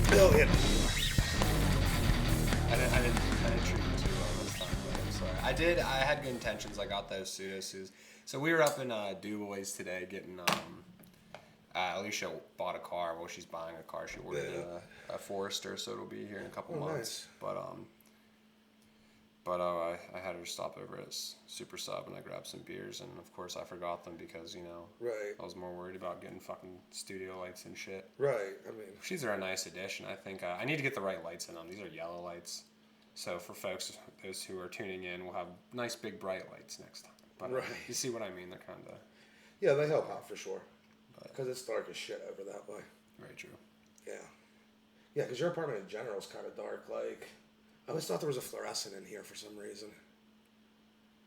Bill hit me. I didn't treat you too well this time, but I'm sorry. I had good intentions. I got those pseudo-suits. So we were up in DuBois today getting, Alicia bought a car. Well, she's buying a car. She ordered a Forester, so it'll be here in a couple months. Nice. But I had her stop over at Super Sub and I grabbed some beers, and of course I forgot them because, Right. I was more worried about getting fucking studio lights and shit. Right. I mean, These are a nice addition. I think I need to get the right lights in them. These are yellow lights. So for folks, those who are tuning in, we'll have nice big bright lights next time. But right. You see what I mean? They're kind of... Yeah, they help out for sure. Because it's dark as shit over that way. Very true. Yeah. Yeah, because your apartment in general is kind of dark. Like, I always thought there was a fluorescent in here for some reason.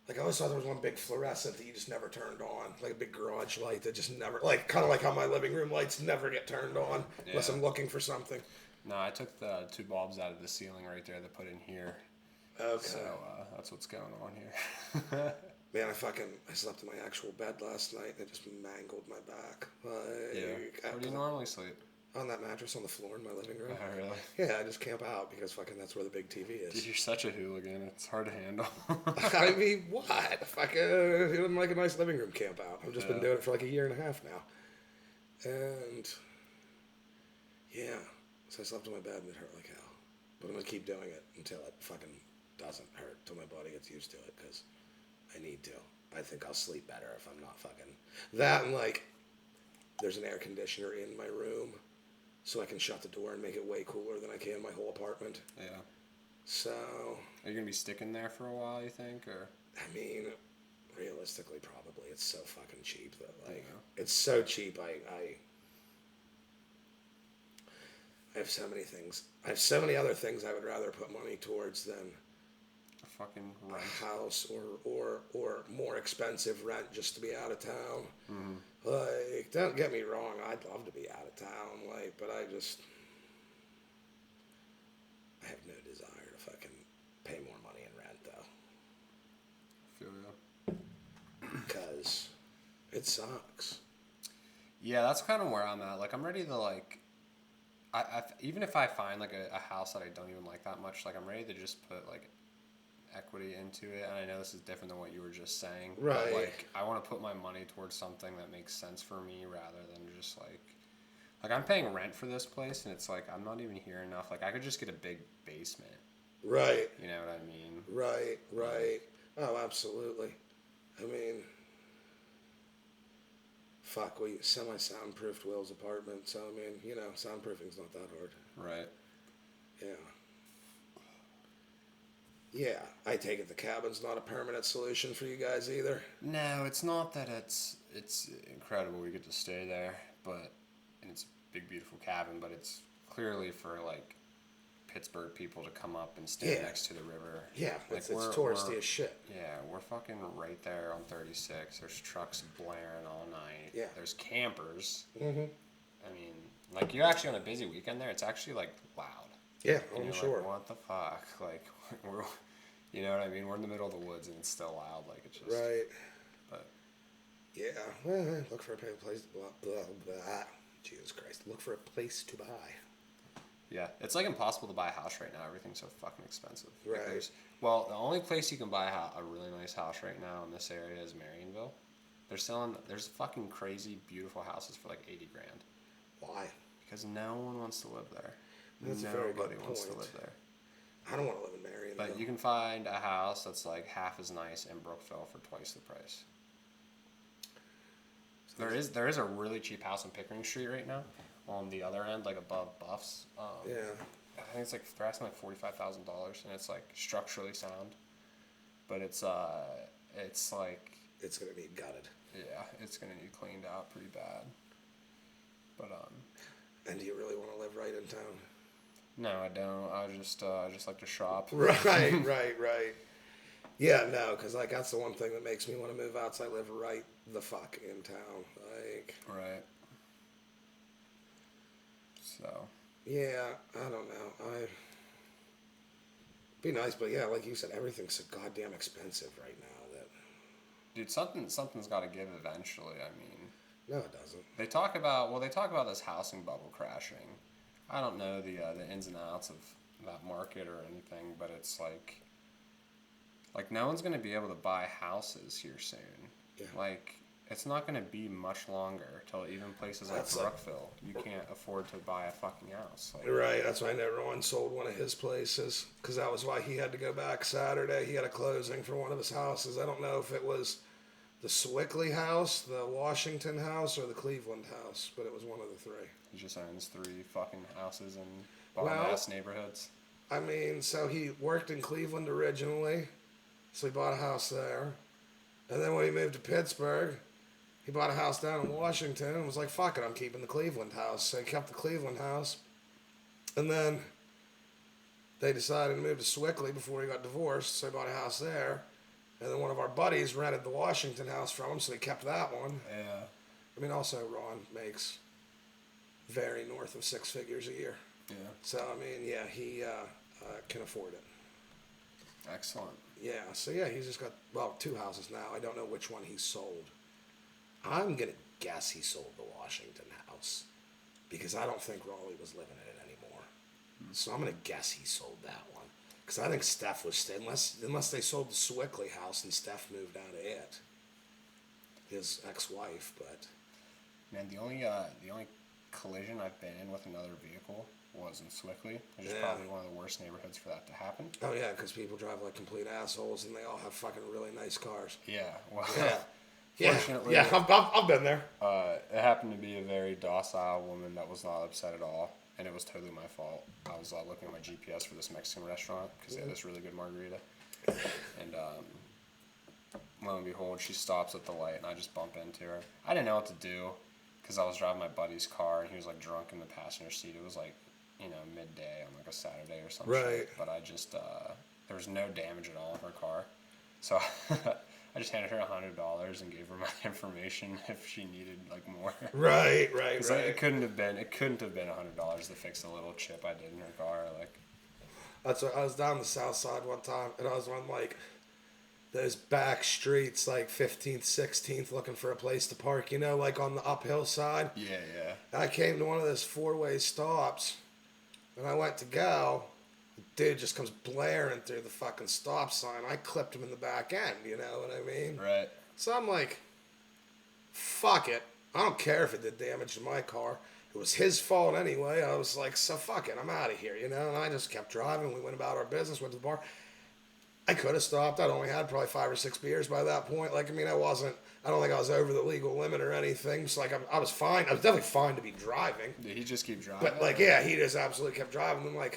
Like, I always thought there was one big fluorescent that you just never turned on. Like a big garage light that just never... Like, kind of like how my living room lights never get turned on unless I'm looking for something. No, I took the two bulbs out of the ceiling right there that put in here. Okay. So that's what's going on here. Man, I slept in my actual bed last night and it just mangled my back. Yeah. Where do you normally sleep? On that mattress on the floor in my living room. Oh, really? Yeah, I just camp out because fucking that's where the big TV is. Dude, you're such a hooligan. It's hard to handle. I mean, what? Fucking like a nice living room camp out. I've just been doing it for like a year and a half now. And yeah, so I slept in my bed and it hurt like hell. But I'm going to keep doing it until it fucking doesn't hurt, till my body gets used to it, because I need to. I think I'll sleep better if I'm not fucking... That and like, there's an air conditioner in my room, so I can shut the door and make it way cooler than I can my whole apartment. Yeah. So... Are you going to be sticking there for a while, you think, or...? I mean, realistically, probably. It's so fucking cheap that, like... Yeah. It's so cheap, I have so many things. I have so many other things I would rather put money towards than... A fucking rent. A house or more expensive rent just to be out of town. Mm-hmm. Like, don't get me wrong, I'd love to be out of town, like, but I have no desire to fucking pay more money in rent, though. Feel ya. Because it sucks. Yeah, that's kind of where I'm at. Like, I'm ready to, like... even if I find, like, a house that I don't even like that much, like, I'm ready to just put, like, equity into it. And I know this is different than what you were just saying. Right. But, like, I want to put my money towards something that makes sense for me rather than just, like... Like, I'm paying rent for this place, and it's like, I'm not even here enough. Like, I could just get a big basement. Right. You know what I mean? Right. Oh, absolutely. I mean... Fuck, we semi-soundproofed Will's apartment, so, I mean, you know, soundproofing's not that hard. Right. Yeah. Yeah, I take it the cabin's not a permanent solution for you guys either? No, it's not that it's incredible we get to stay there, and it's a big, beautiful cabin, but it's clearly for, like, Pittsburgh people to come up and stay next to the river. Yeah, like, it's touristy as shit. Yeah, we're fucking right there on 36. There's trucks blaring all night. Yeah. There's campers. Mm-hmm. I mean, like, you're actually on a busy weekend there, it's actually, like, loud. Yeah, And I'm you're sure. like, what the fuck? Like, we're, you know what I mean? We're in the middle of the woods and it's still loud. Like, it's just... Right. But... Yeah, well, look for a place to buy. Jesus Christ. Look for a place to buy. Yeah, it's like impossible to buy a house right now. Everything's so fucking expensive. Right. Like, well, the only place you can buy a really nice house right now in this area is Marionville. There's fucking crazy, beautiful houses for like 80 grand. Why? Because no one wants to live there. That's a very good Nobody wants to point. live there. I don't want to live in Marionville. But you can find a house that's like half as nice in Brookville for twice the price. There is a really cheap house on Pickering Street right now. On the other end, like above Buffs. Yeah. I think it's like they're asking like $45,000, and it's like structurally sound, but it's like It's gonna be gutted. yeah, it's gonna need cleaned out pretty bad. But And No, I don't. I just like to shop. Right. Yeah, no, because like that's the one thing that makes me want to move out. So I live right the fuck in town. Like, Right. So. yeah, I don't know. Be nice, but yeah, like you said, everything's so goddamn expensive right now. That Dude, something's got to give eventually. I mean, no, it doesn't. they talk about this housing bubble crashing. I don't know the ins and outs of that market or anything, but it's like no one's gonna be able to buy houses here soon. Yeah. Like it's not gonna be much longer till even places like Brookville, you can't afford to buy a fucking house. Like, Right, that's why I know Ron sold one of his places, because that was why he had to go back Saturday. He had a closing for one of his houses. I don't know if it was the Swickley house, the Washington house, or the Cleveland house, but it was one of the three. he just owns 3 fucking houses in bottom-ass neighborhoods. I mean, so he worked in Cleveland originally, so he bought a house there. And then when he moved to Pittsburgh, he bought a house down in Washington and was like, fuck it, I'm keeping the Cleveland house. So he kept the Cleveland house. And then they decided to move to Swickley before he got divorced, so he bought a house there. And then one of our buddies rented the Washington house from him, so he kept that one. Yeah. I mean, also, Ron makes very north of 6 figures a year. Yeah. So, I mean, yeah, he can afford it. Excellent. Yeah, so yeah, he's just got, 2 houses now. I don't know which one he sold. I'm going to guess he sold the Washington house because I don't think Raleigh was living in it anymore. So I'm going to guess he sold that one because I think Steph was, unless they sold the Swickley house and Steph moved out of it, his ex-wife, but... Man, the only collision I've been in with another vehicle was in Swickley, which is Yeah. probably one of the worst neighborhoods for that to happen. Oh yeah, because people drive like complete assholes and they all have fucking really nice cars. Yeah, well, Yeah, fortunately, yeah, I've been there. it happened to be a very docile woman that was not upset at all, and it was totally my fault. I was looking at my GPS for this Mexican restaurant because they had this really good margarita, and lo and behold, she stops at the light, and I just bump into her. I didn't know what to do because I was driving my buddy's car, and he was like drunk in the passenger seat. It was like, midday on like a Saturday or something. Right. But I just there was no damage at all in her car, so I just handed her $100 and gave her my information if she needed like more. Right. It couldn't have been $100 to fix a little chip I did in her car. Like, That's what, I was down the south side one time, and I was on like those back streets, like 15th, 16th, looking for a place to park. Like on the uphill side. yeah. I came to one of those 4-way stops, and I went to go. The dude just comes blaring through the fucking stop sign. I clipped him in the back end, you know what I mean? Right. So I'm like, fuck it. I don't care if it did damage to my car. It was his fault anyway. I was like, so fuck it. I'm out of here, And I just kept driving. We went about our business, went to the bar. I could have stopped. I'd only had probably 5 or 6 beers by that point. I don't think I was over the legal limit or anything. So, I was fine. I was definitely fine to be driving. Did he just keep driving? But, he just absolutely kept driving. Then,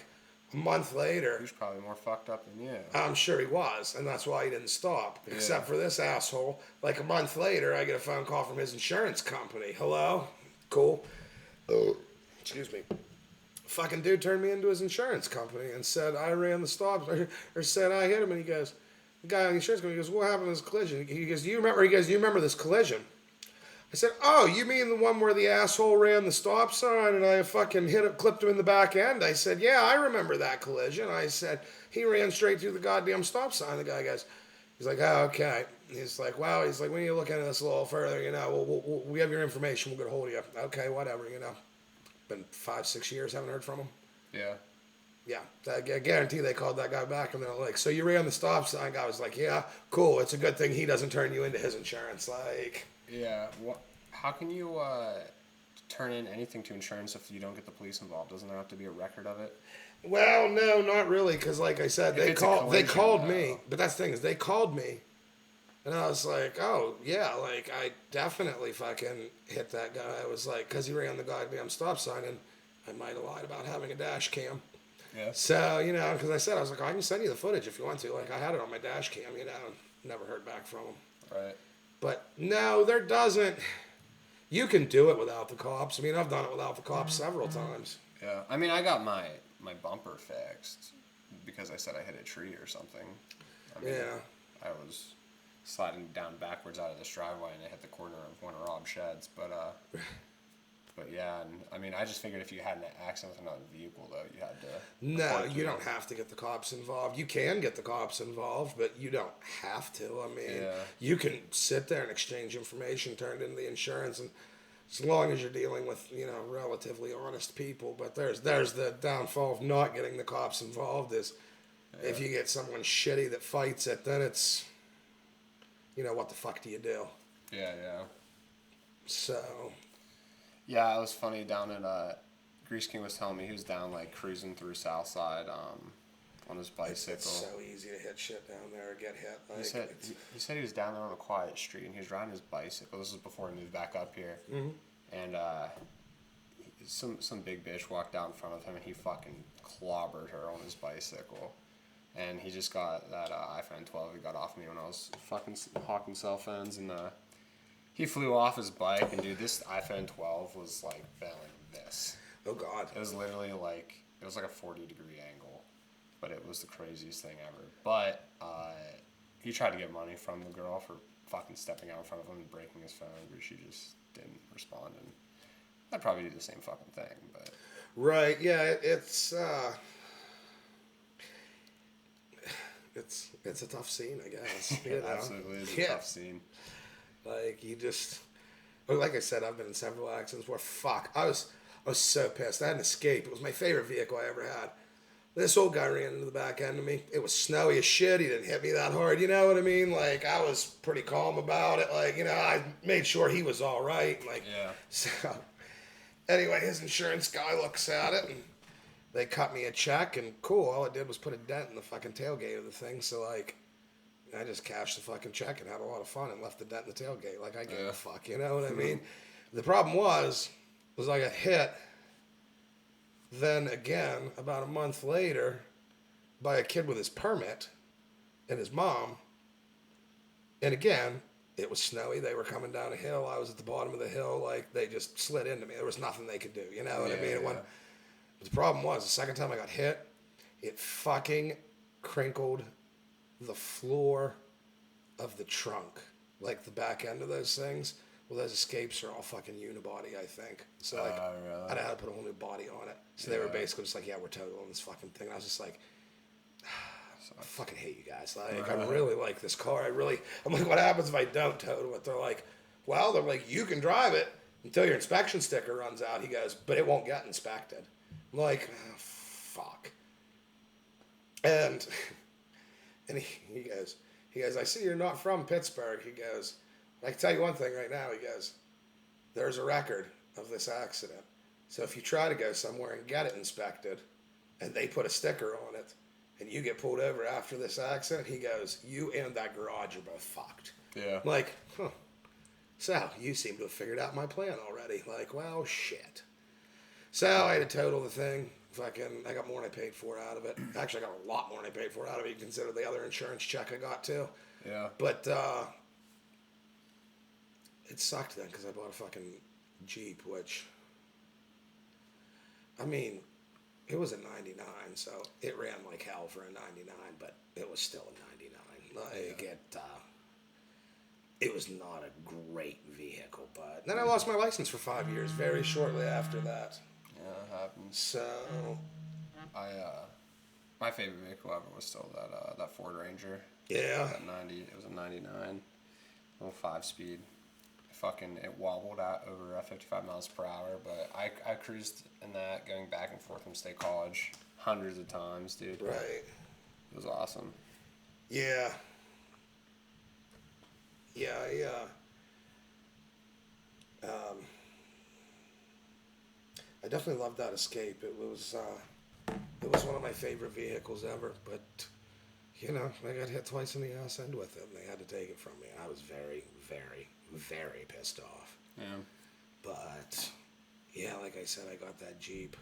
a month later... He was probably more fucked up than you. I'm sure he was, and that's why he didn't stop. Except for this asshole. A month later, I get a phone call from his insurance company. Hello? Cool. Oh, excuse me. Fucking dude turned me into his insurance company and said I ran the stops, or said I hit him, and he goes, the guy on the insurance company goes, what happened to this collision? He goes, do you remember this collision? I said, oh, you mean the one where the asshole ran the stop sign and I fucking clipped him in the back end? I said, yeah, I remember that collision. I said, he ran straight through the goddamn stop sign. The guy goes, he's like, oh, okay. He's like, wow. He's like, we need to look into this a little further, we have your information. We'll get a hold of you. Okay, whatever, Been 5-6 years, haven't heard from him. Yeah. Yeah, I guarantee they called that guy back and they're like, so you ran the stop sign? Guy was like, yeah, cool. It's a good thing he doesn't turn you into his insurance. Yeah. How can you turn in anything to insurance if you don't get the police involved? Doesn't there have to be a record of it? Well, no, not really, because like I said, they called me. But that's the thing is, they called me, and I was like, oh yeah, I definitely fucking hit that guy. I was like, because he ran the goddamn stop sign, and I might have lied about having a dash cam. Yeah. So because I said I was like, I can send you the footage if you want to. I had it on my dash cam. Never heard back from him. Right. But no, there doesn't. You can do it without the cops. I've done it without the cops several times. Yeah. I mean, I got my my bumper fixed because I said I hit a tree or something. I mean, Yeah. I was sliding down backwards out of this driveway and I hit the corner of one of Rob's sheds. But yeah, and I mean, I just figured if you had an accident with another vehicle, though, you had to. No, you don't have to get the cops involved. You can get the cops involved, but you don't have to. I mean, you can sit there and exchange information turned into the insurance, and as long as you're dealing with, relatively honest people. But there's the downfall of not getting the cops involved is if you get someone shitty that fights it, then it's, what the fuck do you do? Yeah. So. Yeah, it was funny down at Greaseking was telling me he was down like cruising through Southside on his bicycle. It's so easy to hit shit down there or get hit. Like, he said he was down there on a quiet street and he was riding his bicycle. This was before he moved back up here. Mm-hmm. And some big bitch walked out in front of him and he fucking clobbered her on his bicycle. And he just got that iPhone 12 he got off me when I was fucking hawking cell phones, and he flew off his bike, and dude, this iPhone 12 was like bent like this. Oh God! It was literally like a 40-degree angle, but it was the craziest thing ever. But he tried to get money from the girl for fucking stepping out in front of him and breaking his phone, but she just didn't respond. And I'd probably do the same fucking thing, but right, yeah, it's a tough scene, I guess. It absolutely is a tough scene. Like, like I said, I've been in several accidents where, I was so pissed. I had an Escape. It was my favorite vehicle I ever had. This old guy ran into the back end of me. It was snowy as shit. He didn't hit me that hard. You know what I mean? Like, I was pretty calm about it. Like, I made sure he was all right. Like, yeah. So, anyway, his insurance guy looks at it, and they cut me a check, and cool. All it did was put a dent in the fucking tailgate of the thing. So, like, I just cashed the fucking check and had a lot of fun and left the dent in the tailgate. Like, I gave a fuck, you know what I mean? The problem was I got hit then again about a month later by a kid with his permit and his mom. And again, it was snowy. They were coming down a hill. I was at the bottom of the hill. Like, they just slid into me. There was nothing they could do, you know what I mean? But the problem was, the second time I got hit, it fucking crinkled the floor of the trunk, like the back end of those things. Well, those Escapes are all fucking unibody, I think. So, like, really? I had to put a whole new body on it. So they were basically just like, yeah, we're totaling this fucking thing. And I was just like, I fucking hate you guys. Like, I really like this car. I'm like, what happens if I don't total it? They're like, you can drive it until your inspection sticker runs out. He goes, but it won't get inspected. I'm like, oh, fuck. And he goes, I see you're not from Pittsburgh. He goes, I can tell you one thing right now. He goes, there's a record of this accident. So if you try to go somewhere and get it inspected and they put a sticker on it and you get pulled over after this accident, he goes, you and that garage are both fucked. Yeah. I'm like, huh. So you seem to have figured out my plan already. Like, well, shit. So I had to total the thing. I got more than I paid for out of it. Actually, I got a lot more than I paid for out of it. You consider the other insurance check I got too. Yeah. But it sucked then because I bought a fucking Jeep, which, I mean, it was a 99, so it ran like hell for a 99, but it was still a 99. Like, it was not a great vehicle, but then I lost my license for 5 years very shortly after that. Yeah, it happens. So, my favorite vehicle ever was still that Ford Ranger. Yeah. That 90. It was a 99, little 5-speed. It wobbled out over 55 miles per hour, but I cruised in that going back and forth from State College hundreds of times, dude. Right. It was awesome. Yeah. Yeah, I definitely loved that Escape. It was one of my favorite vehicles ever, but, I got hit twice in the ass end with it, and they had to take it from me. I was very, very, very pissed off. Yeah. But, yeah, like I said, I got that Jeep,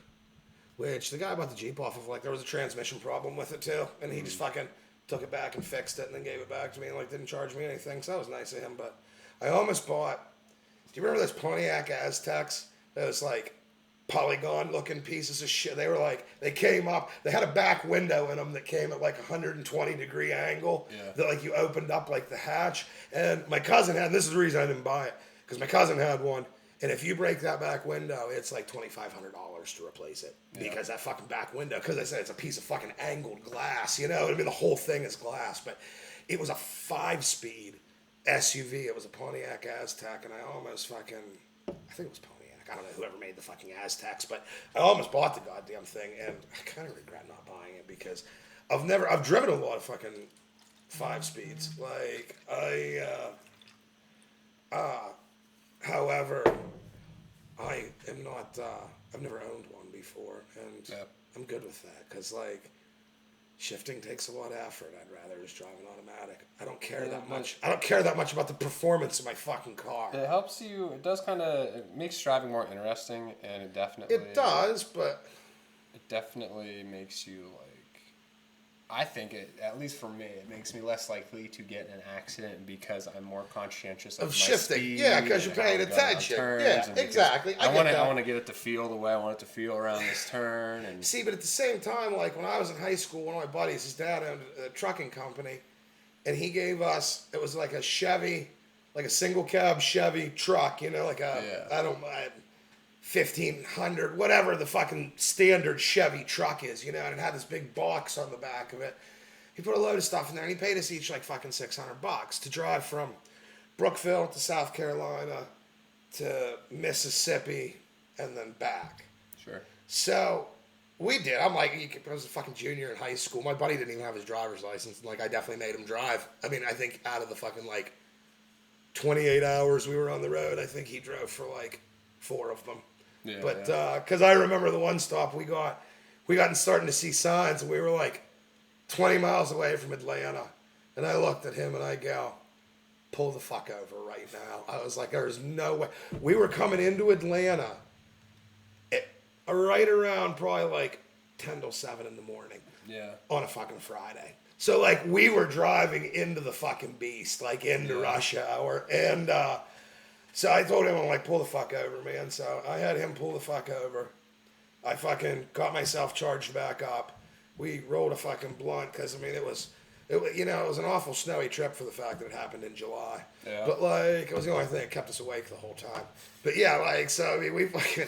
which the guy bought the Jeep off of, like, there was a transmission problem with it, too, and he just fucking took it back and fixed it and then gave it back to me and, like, didn't charge me anything, so that was nice of him. But I almost bought, do you remember those Pontiac Aztecs? Those, like, polygon looking pieces of shit. They were like, they came up, they had a back window in them that came at like 120-degree angle. Yeah. That like you opened up like the hatch. And my cousin had, and this is the reason I didn't buy it, because my cousin had one. And if you break that back window, it's like $2,500 to replace it. Yeah. Because that fucking back window, because I said it's a piece of fucking angled glass, you know? I mean, the whole thing is glass. But it was a 5-speed SUV. It was a Pontiac Aztec, and I almost fucking, I think it was Pontiac. I don't know whoever made the fucking Aztecs, but I almost bought the goddamn thing, and I kind of regret not buying it because I've driven a lot of fucking 5-speeds. Like, however, I am not, I've never owned one before, and Yeah. I'm good with that, because, like, shifting takes a lot of effort. I'd rather just drive an automatic. I don't care that much. I don't care that much about the performance of my fucking car. It helps you. It does kind of. It makes driving more interesting, and it definitely. It does, but It definitely makes you like. I think it, at least for me, it makes me less likely to get in an accident because I'm more conscientious of my shifting. speed. Yeah, because you're and how paying it goes on attention. turns, Yeah, and because exactly. I want get to. that. I want to get it to feel the way I want it to feel around this turn, and See, but at the same time, like when I was in high school, one of my buddies, his dad owned a trucking company, and he gave us, it was like a Chevy, like a single cab Chevy truck, you know, like a, Yeah. I don't mind, 1500, whatever the fucking standard Chevy truck is, you know, and it had this big box on the back of it. He put a load of stuff in there, and he paid us each like fucking $600 to drive from Brookville to South Carolina to Mississippi and then back. sure. So we did. I'm like, I was a fucking junior in high school. My buddy didn't even have his driver's license. And like, I definitely made him drive. I mean, I think out of the fucking like 28 hours we were on the road, I think he drove for like 4 of them. Yeah, But yeah. because I remember the one stop we got starting to see signs, and we were like 20 miles away from Atlanta. And I looked at him and I go, pull the fuck over right now. I was like, there's no way. We were coming into Atlanta right around probably like 10 till 7 in the morning Yeah. on a fucking Friday. So like we were driving into the fucking beast, like into rush hour. And so I told him, I'm like, pull the fuck over, man. So I had him pull the fuck over. I fucking got myself charged back up. We rolled a fucking blunt because, I mean, it was, you know, it was an awful snowy trip for the fact that it happened in July. Yeah. But, like, it was the only thing that kept us awake the whole time. But, yeah, like, so, I mean, we fucking,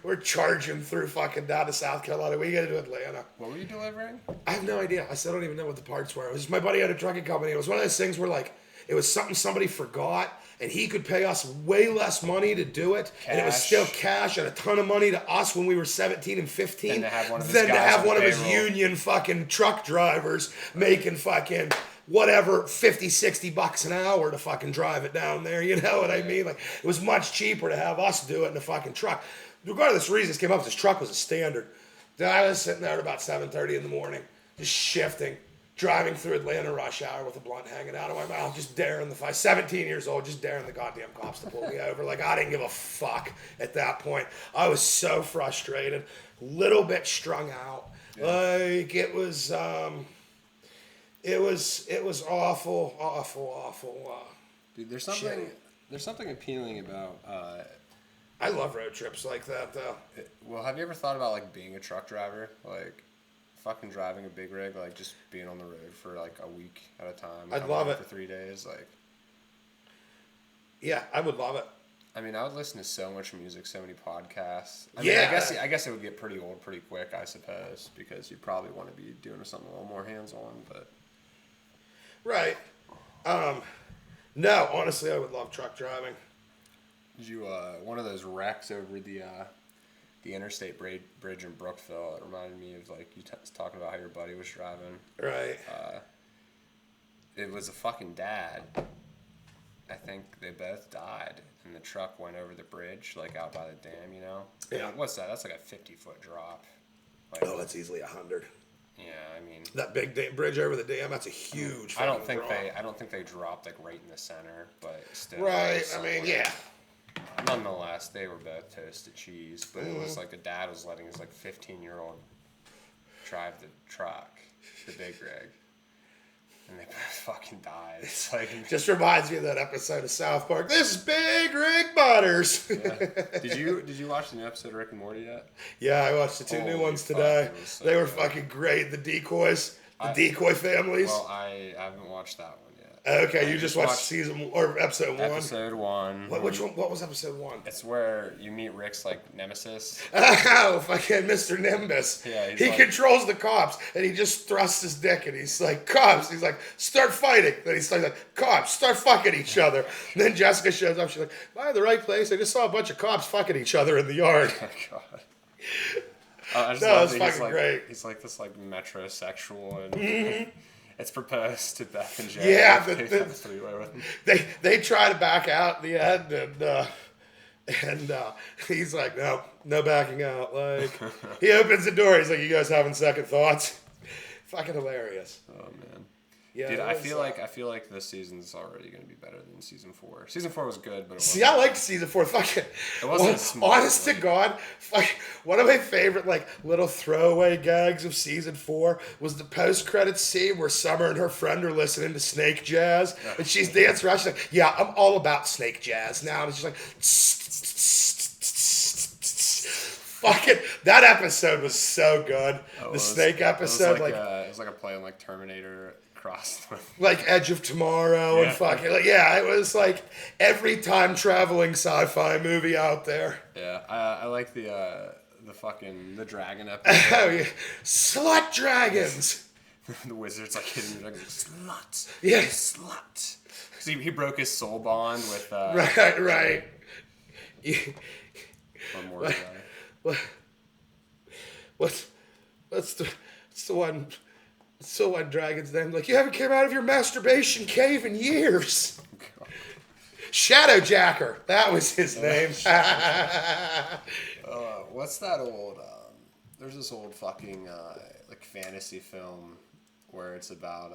we're charging through fucking down to South Carolina. We get to Atlanta. What were you delivering? I have no idea. I still don't even know what the parts were. It was just my buddy had a trucking company. It was one of those things where, like, it was something somebody forgot, and he could pay us way less money to do it, and it was Cash. still cash and a ton of money to us when we were 17 and 15. Than to have one of his than to guys have on one of his payroll. union fucking truck drivers making fucking whatever, 50, 60 bucks an hour to fucking drive it down there. You know what I mean? Like, it was much cheaper to have us do it in a fucking truck. Regardless of reasons, came up, this truck was a standard. Then I was sitting there at about 7:30 in the morning, just shifting, driving through Atlanta rush hour with a blunt hanging out of my mouth, just daring the 17 years old, just daring the goddamn cops to pull me over. Like, I didn't give a fuck at that point. I was so frustrated, little bit strung out. Yeah. Like, it was awful. Dude, there's Shitty. something appealing about. I love road trips like that, though. Well, have you ever thought about like being a truck driver, like fucking driving a big rig, like just being on the road for like a week at a time? I'd coming love home it. for 3 days, like. Yeah, I would love it. I mean, I would listen to so much music, so many podcasts. I mean, Yeah. I guess it would get pretty old pretty quick, I suppose, because you probably want to be doing something a little more hands-on. But Right. No, honestly, I would love truck driving. did you one of those wrecks over the interstate bridge in Brookville? It reminded me of like you talking about how your buddy was driving. Right. It was a fucking dad. I think they both died, and the truck went over the bridge, like out by the dam, you know? Yeah. And what's that? That's like a 50-foot drop. Like, Oh, that's easily 100. yeah, I mean, That big bridge over the dam, that's a huge I don't fucking think drop. they dropped like right in the center, but still. Right, I somewhere. mean, yeah. Nonetheless, they were both toasted cheese, but it Mm-hmm. was like the dad was letting his like 15-year-old drive the truck, the big rig. and they both fucking die. It's like Just reminds me of that episode of South Park. This is Big Rick Butters. yeah. Did you watch the new episode of Rick and Morty yet? Yeah, I watched the two new ones today. So they were fucking great. The decoys, decoy families. Well, I haven't watched that one yet. Okay, you just watched season or episode 1. Episode 1. Which one? What was episode 1? It's where you meet Rick's like nemesis. Oh, fucking Mr. Nimbus. Yeah, he controls the cops, and he just thrusts his dick, and he's like, cops. He's like, start fighting. Then he's like, cops, start fucking each other. And then Jessica shows up. She's like, am I in the right place? I just saw a bunch of cops fucking each other in the yard. Oh God. I just No, love it's that fucking great. He's like this like metrosexual and it's proposed to Beth and Jay. Yeah, they try to back out in the end, and he's like, no backing out. Like he opens the door. He's like, you guys having second thoughts? Fucking hilarious. Oh man. Yeah, dude, I feel like this season's already going to be better than season 4. Season 4 was good, but I liked season 4. Fucking, it wasn't smart. Honest to God, one of my favorite like little throwaway gags of season 4 was the post-credits scene where Summer and her friend are listening to snake jazz, and she's dancing around. She's like, "Yeah, I'm all about snake jazz now," and she's like, fucking, that episode was so good. The snake episode, it was like a play on like Terminator. Like Edge of Tomorrow and fucking it was like every time traveling sci-fi movie out there. Yeah, I like the dragon episode. Oh yeah, slut dragons. The wizard's like hitting the dragon, slut. Yeah, slut. Because he broke his soul bond with. Right. One more guy. What's the one? So what dragon's name? Like, you haven't came out of your masturbation cave in years. Oh, Shadowjacker. That was his name. What's that old... there's this old fucking like fantasy film where it's about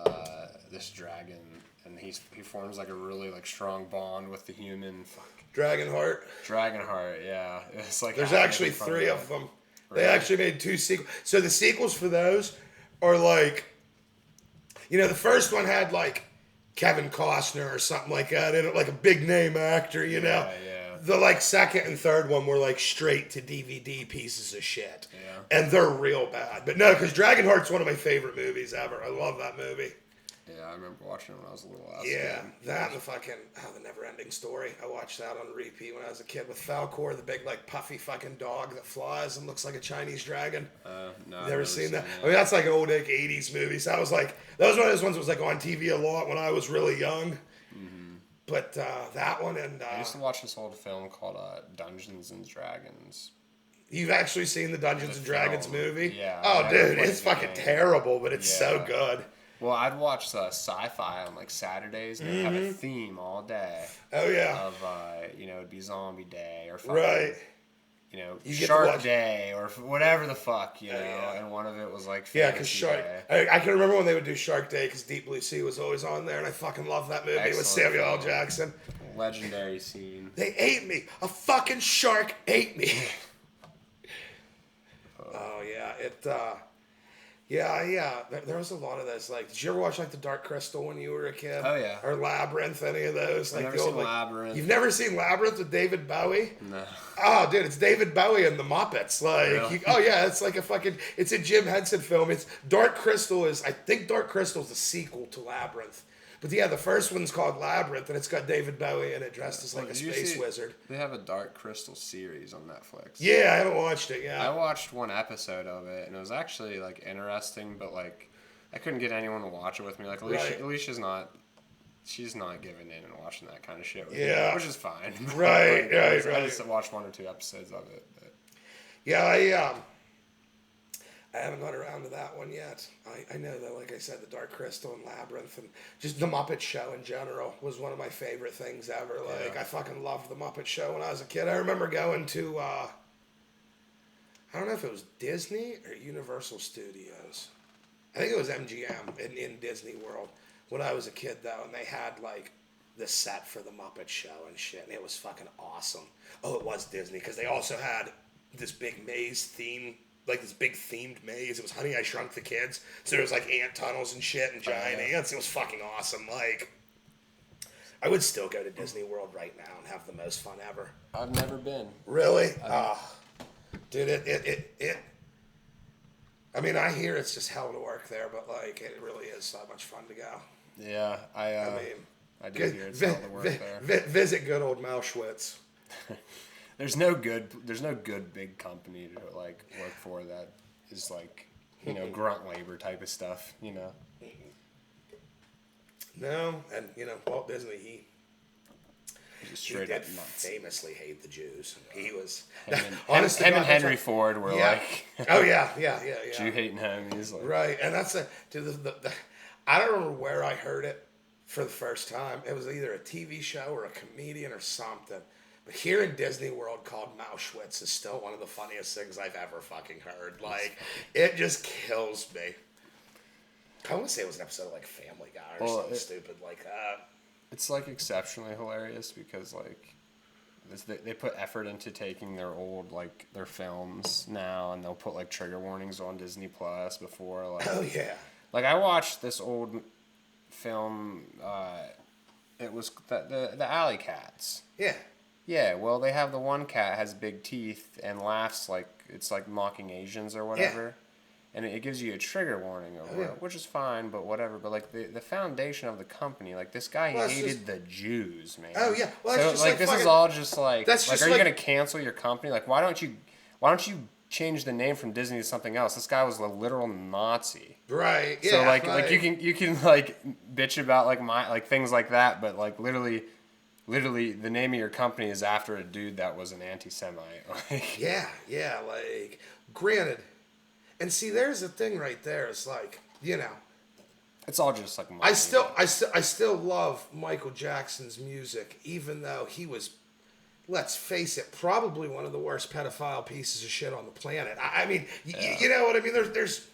this dragon and he forms like a really like strong bond with the human. Dragonheart. Dragonheart, yeah. It's like there's actually 3 of them. Really? They actually made 2 sequels. So the sequels for those are like... the first one had like Kevin Costner or something like that in it, like a big name actor, you know? Yeah. The like second and third one were like straight to DVD pieces of shit. Yeah. And they're real bad. But no, because Dragonheart's one of my favorite movies ever. I love that movie. Yeah, I remember watching it when I was a little less. Yeah, that and the fucking, the Never-Ending Story. I watched that on repeat when I was a kid with Falcor, the big like puffy fucking dog that flies and looks like a Chinese dragon. No, I've never seen that. I mean, that's like an old like 80s movie. So that was one of those ones that was like on TV a lot when I was really young. Mm-hmm. But that one and... I used to watch this old film called Dungeons and Dragons. You've actually seen the Dungeons and Dragons movie? Yeah. Oh, dude, it's fucking terrible, but it's so good. Well, I'd watch sci-fi on like Saturdays and they'd have a theme all day. Oh yeah. Of it'd be Zombie Day or right. Shark Day or whatever the fuck, know. And one of it was like because Shark. I can remember when they would do Shark Day because Deep Blue Sea was always on there, and I fucking love that movie with Samuel L. Jackson. Legendary scene. They ate me. A fucking shark ate me. Oh yeah, it. Yeah. There was a lot of those. Like, did you ever watch like The Dark Crystal when you were a kid? Oh yeah. Or Labyrinth? Any of those? I've never seen Labyrinth. You've never seen Labyrinth with David Bowie? No. Oh, dude, it's David Bowie and the Muppets. Like, really? It's like it's a Jim Henson film. It's Dark Crystal I think Dark Crystal is the sequel to Labyrinth. But yeah, the first one's called Labyrinth, and it's got David Bowie in it, dressed as like a space wizard. They have a Dark Crystal series on Netflix. Yeah, I haven't watched it yet. I watched one episode of it, and it was actually like interesting, but like I couldn't get anyone to watch it with me. Like Alicia's not, she's not giving in and watching that kind of shit with me, which is fine. Right, right. I just watched 1 or 2 episodes of it. But. Yeah, I haven't got around to that one yet. I know that, like I said, the Dark Crystal and Labyrinth and just the Muppet Show in general was one of my favorite things ever. Like, I fucking loved the Muppet Show when I was a kid. I remember going to, I don't know if it was Disney or Universal Studios. I think it was MGM in Disney World when I was a kid, though, and they had, like, the set for the Muppet Show and shit, and it was fucking awesome. Oh, it was Disney, because they also had this big maze theme like this big themed maze. It was Honey, I Shrunk the Kids. So there was like ant tunnels and shit and giant ants. It was fucking awesome. Like, I would still go to Disney World right now and have the most fun ever. I've never been. Really? Dude, I mean, I hear it's just hell to work there, but like, it really is so much fun to go. Yeah, I do hear it's hell to work there. Visit good old Mauschwitz. There's no good big company to like work for that is like, you know, grunt labor type of stuff, you know. No, and you know, Walt Disney, he did famously hate the Jews. He was honestly, him and Henry Ford were like, oh yeah. Jew hating homies, like. Right, and that's I don't remember where I heard it for the first time. It was either a TV show or a comedian or something. But here in Disney World called Mauschwitz is still one of the funniest things I've ever fucking heard. Like, it just kills me. I want to say it was an episode of like Family Guy or something stupid like that. It's like exceptionally hilarious because like they put effort into taking their old like their films now, and they'll put like trigger warnings on Disney Plus before like. Oh yeah. Like I watched this old film. It was the Alley Cats. Yeah. Yeah, well, they have the one cat has big teeth and laughs like it's like mocking Asians or whatever. Yeah. And it gives you a trigger warning over it, which is fine, but whatever. But like the foundation of the company, like this guy hated the Jews, man. Oh yeah, well that's so just like this is all just like that's like just are you gonna cancel your company? Like why don't you change the name from Disney to something else? This guy was a literal Nazi. Right. Yeah. So like you can like bitch about like things like that, but like literally the name of your company is after a dude that was an anti-Semite. Like, yeah, like, granted. And see, there's the thing right there. It's like, you know. It's all just like money. I still love Michael Jackson's music, even though he was, let's face it, probably one of the worst pedophile pieces of shit on the planet. I mean, you know what I mean? There's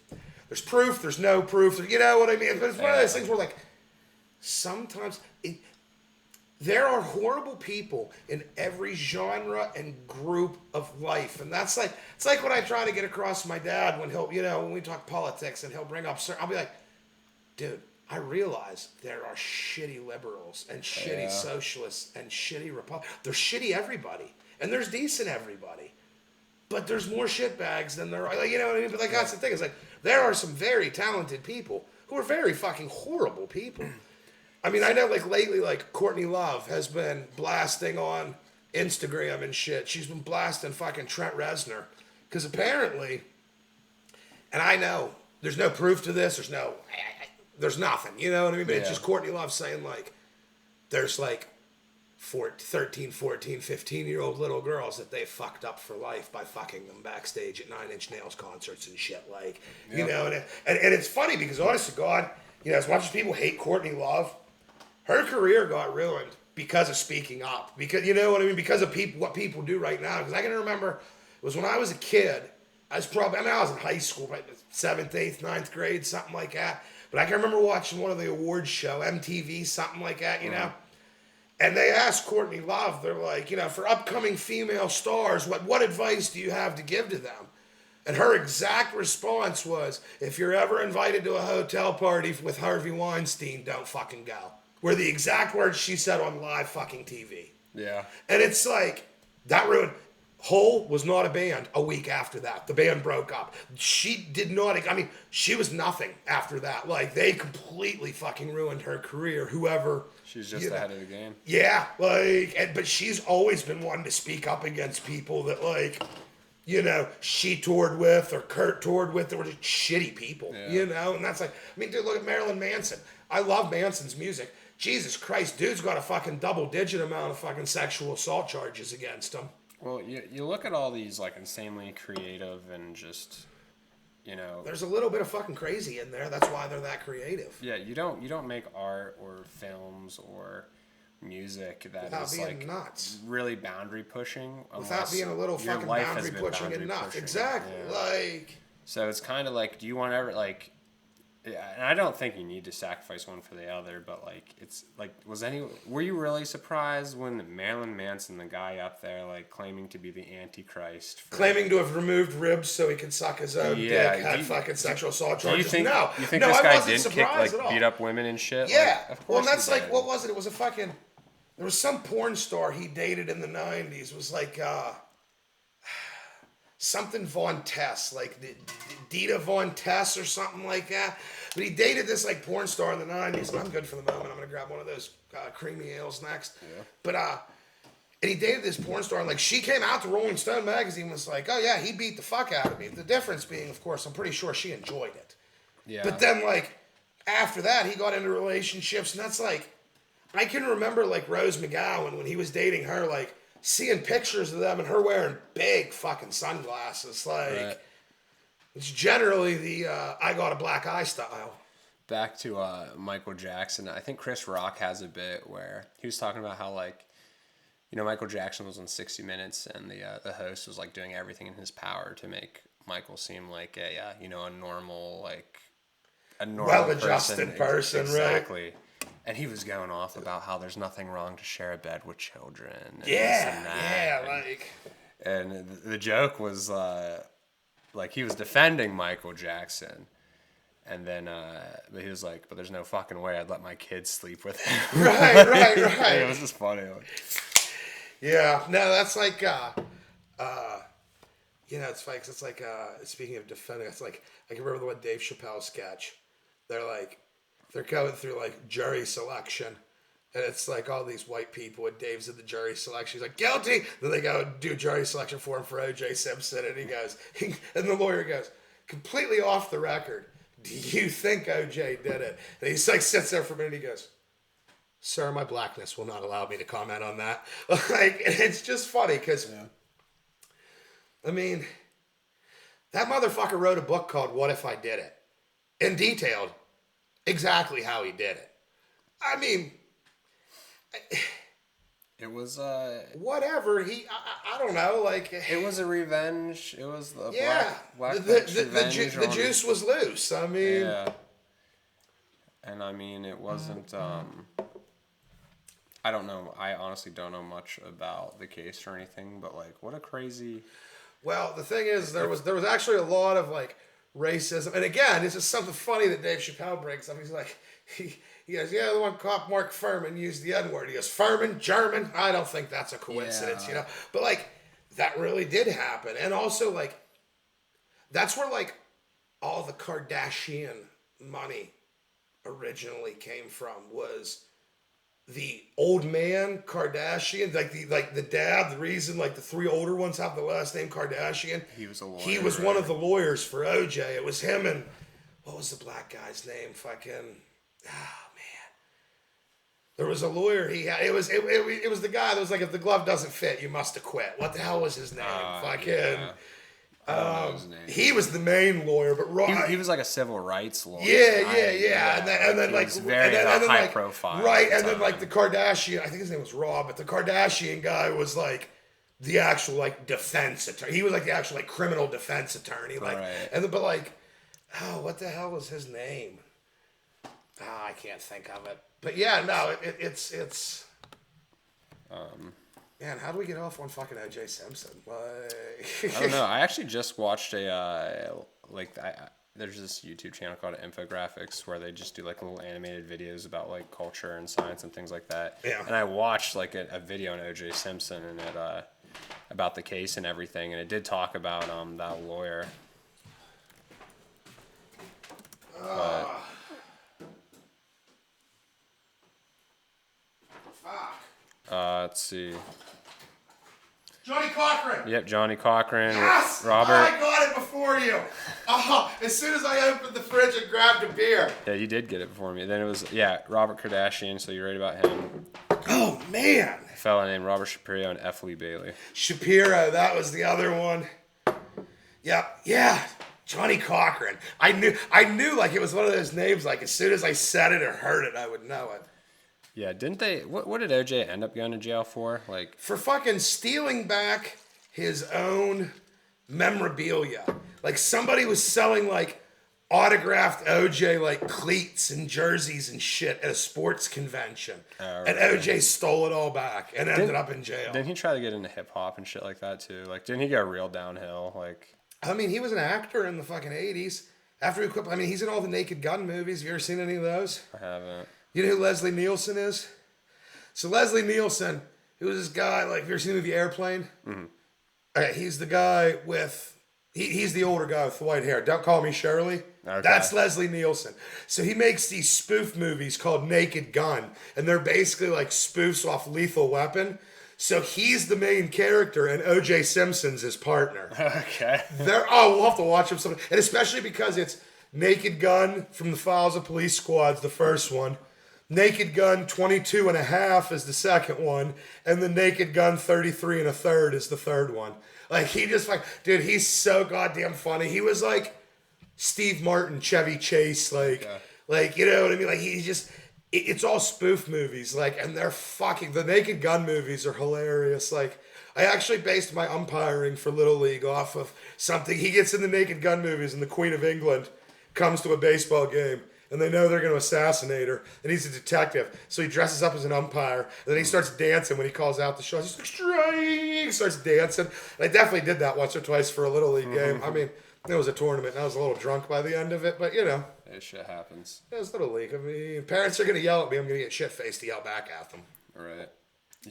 proof, there's no proof, you know what I mean? But it's one of those things where, like, sometimes... There are horrible people in every genre and group of life. And that's like, it's like when I try to get across to my dad when he'll, you know, when we talk politics and he'll bring up, I'll be like, dude, I realize there are shitty liberals and shitty socialists and shitty Republicans. There's shitty everybody. And there's decent everybody. But there's more shitbags than there are, like, you know what I mean? But like, that's the thing. It's like, there are some very talented people who are very fucking horrible people. I mean, I know, like, lately, like, Courtney Love has been blasting on Instagram and shit. She's been blasting fucking Trent Reznor. Because apparently, and I know, there's no proof to this, there's nothing, you know what I mean? But it's just Courtney Love saying, like, there's, like, 13, 14, 15-year-old little girls that they fucked up for life by fucking them backstage at 9 Inch Nails concerts and shit, like, you know? And it's funny because, honest to God, you know, as much as people hate Courtney Love, her career got ruined because of speaking up. Because, you know what I mean? Because of what people do right now. Because I can remember, it was when I was a kid, I was in high school, right? 7th, 8th, 9th grade, something like that. But I can remember watching one of the awards show, MTV, something like that, you know? And they asked Courtney Love, they're like, you know, for upcoming female stars, what advice do you have to give to them? And her exact response was, if you're ever invited to a hotel party with Harvey Weinstein, don't fucking go. Were the exact words she said on live fucking TV. Yeah. And it's like, that ruined... Hole was not a band a week after that. The band broke up. She did not... I mean, she was nothing after that. Like, they completely fucking ruined her career. Whoever... She's just ahead of the game. Yeah, like... but she's always been one to speak up against people that, like... You know, she toured with or Kurt toured with. They were just shitty people, you know? And that's like... I mean, dude, look at Marilyn Manson. I love Manson's music. Jesus Christ, dude's got a fucking double-digit amount of fucking sexual assault charges against him. Well, you look at all these, like, insanely creative and just, you know... There's a little bit of fucking crazy in there. That's why they're that creative. Yeah, you don't make art or films or music that without is, being like, nuts. Really boundary-pushing. Without being a little fucking boundary-pushing and nuts. Exactly. Yeah. Like... So it's kind of like, do you want to ever, like... Yeah, and I don't think you need to sacrifice one for the other, but like it's like were you really surprised when Marilyn Manson, the guy up there, like claiming to be the Antichrist, claiming to have removed ribs so he could suck his own dick, had fucking sexual assault charges? You think no, this I guy wasn't didn't kick surprised like at all. beat up women and shit? Yeah, like, of well, course. and that's he like did. what was it? It was a fucking. There was some porn star he dated in the '90s. It was like something Von Tess, like Dita Von Tess or something like that. But he dated this like porn star in the '90s. And I'm good for the moment. I'm gonna grab one of those creamy ales next. Yeah. But and he dated this porn star, and like she came out to Rolling Stone magazine and was like, "Oh yeah, he beat the fuck out of me." The difference being, of course, I'm pretty sure she enjoyed it. Yeah. But then like after that, he got into relationships, and that's like. I can remember like Rose McGowan when he was dating her, like seeing pictures of them and her wearing big fucking sunglasses. Like it's generally the I got a black eye style. Back to Michael Jackson. I think Chris Rock has a bit where he was talking about how like, you know, Michael Jackson was on 60 Minutes and the host was like doing everything in his power to make Michael seem like a normal well-adjusted person, exactly. Right? And he was going off about how there's nothing wrong to share a bed with children. And And the joke was, like, he was defending Michael Jackson. And then, but he was like, but there's no fucking way I'd let my kids sleep with him. Right. It was just funny. Yeah, no, that's like, you know, it's funny 'cause it's like, speaking of defending, it's like, I can remember the one Dave Chappelle sketch. They're going through like jury selection, and it's like all these white people, and Dave's in the jury selection. He's like, guilty. Then they go and do jury selection for him for O.J. Simpson, and he goes, and the lawyer goes, completely off the record, do you think O.J. did it? And he's like, sits there for a minute, and he goes, sir, my blackness will not allow me to comment on that. Like, and it's just funny because, I mean, that motherfucker wrote a book called What If I Did It? And detailed exactly how he did it. I mean, it was whatever. I don't know. Like it was a revenge. It was the black the juice was loose. I mean, yeah. And I mean, it wasn't. I don't know. I honestly don't know much about the case or anything. But like, what a crazy. Well, the thing is, there was actually a lot of like. Racism, and again, this is something funny that Dave Chappelle brings up. He's like, he goes, yeah, the one cop Mark Furman used the N-word. He goes, Furman, German? I don't think that's a coincidence, you know? But like, that really did happen. And also like, that's where like all the Kardashian money originally came from, was the old man Kardashian, like the dad, the reason like the three older ones have the last name Kardashian. He was a lawyer. He was one of the lawyers for OJ. It was him and what was the black guy's name? Fucking man. There was a lawyer. He had it was the guy that was like, if the glove doesn't fit, you must acquit. What the hell was his name? Fucking. Yeah. I don't know his name. He was the main lawyer, but he was like a civil rights lawyer. Yeah. And then like very high profile. Right, and then like the Kardashian, I think his name was Rob, but the Kardashian guy was like the actual like defense attorney. He was like the actual like criminal defense attorney. Like, but like, what the hell was his name? I can't think of it. But yeah, no, it's. Man, how do we get off on fucking O.J. Simpson? Like... I don't know. I actually just watched there's this YouTube channel called Infographics where they just do like little animated videos about like culture and science and things like that. Yeah. And I watched like a video on O.J. Simpson and it about the case and everything, and it did talk about that lawyer. Let's see. Johnny Cochran. Yep, Johnny Cochran. Yes! Robert. I got it before you. As soon as I opened the fridge and grabbed a beer. Yeah, you did get it before me. Then it was, Robert Kardashian, so you're right about him. Oh, man. A fella named Robert Shapiro and F. Lee Bailey. Shapiro, that was the other one. Yeah. Johnny Cochran. I knew like it was one of those names, like as soon as I said it or heard it, I would know it. Yeah, didn't they? What did OJ end up going to jail for? Like for fucking stealing back his own memorabilia. Like somebody was selling like autographed OJ like cleats and jerseys and shit at a sports convention. And OJ stole it all back and ended up in jail. Didn't he try to get into hip hop and shit like that too? Like, didn't he go real downhill? Like, I mean, he was an actor in the fucking 80s. After he quit, I mean, he's in all the Naked Gun movies. Have you ever seen any of those? I haven't. You know who Leslie Nielsen is? So Leslie Nielsen, who was this guy, like, have you ever seen the movie Airplane? Mm-hmm. He's the guy with, he's the older guy with the white hair. Don't Call Me Shirley. Okay. That's Leslie Nielsen. So he makes these spoof movies called Naked Gun, and they're basically like spoofs off Lethal Weapon. So he's the main character, and O.J. Simpson's his partner. Okay. We'll have to watch him sometime. And especially because it's Naked Gun from the Files of Police Squad's the first one. Naked Gun 22 and a half is the second one. And the Naked Gun 33 and a third is the third one. Like, he just like, dude, he's so goddamn funny. He was like Steve Martin, Chevy Chase, like, you know what I mean? Like, he just... It's all spoof movies, like, and they're fucking, the Naked Gun movies are hilarious. Like, I actually based my umpiring for Little League off of something. He gets in the Naked Gun movies, and the Queen of England comes to a baseball game, and they know they're going to assassinate her, and he's a detective, so he dresses up as an umpire, and then he starts dancing when he calls out the shot. He's like, strike! Starts dancing. And I definitely did that once or twice for a Little League game. I mean, it was a tournament, and I was a little drunk by the end of it, but, you know. That shit happens. It was Little League. I mean, parents are going to yell at me. I'm going to get shit-faced to yell back at them. Right.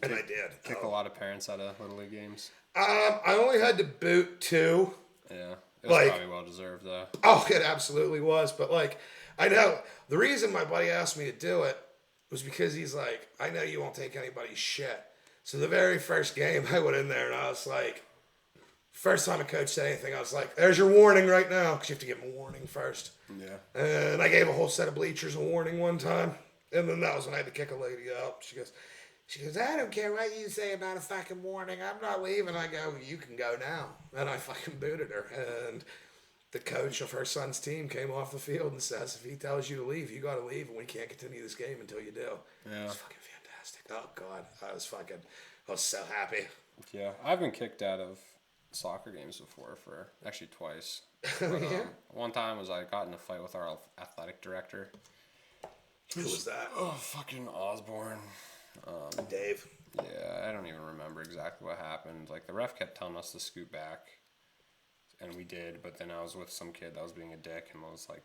And I did. Kick a lot of parents out of Little League games. I only had to boot 2. Yeah. It was probably well-deserved, though. Oh, it absolutely was. But, like, I know the reason my buddy asked me to do it was because he's like, I know you won't take anybody's shit. So the very first game, I went in there and I was like, first time a coach said anything, I was like, there's your warning right now. Because you have to give them a warning first. Yeah. And I gave a whole set of bleachers a warning one time. And then that was when I had to kick a lady out. She goes, I don't care what you say about a fucking warning. I'm not leaving. I go, you can go now. And I fucking booted her. And the coach of her son's team came off the field and says, if he tells you to leave, you got to leave. And we can't continue this game until you do. Yeah. It was fucking fantastic. Oh, God. I was so happy. Yeah. I've been kicked out of soccer games before, for actually twice. But, one time I got in a fight with our athletic director. Who was that? Oh, fucking Osborne. Dave. Yeah, I don't even remember exactly what happened. Like, the ref kept telling us to scoot back, and we did, but then I was with some kid that was being a dick and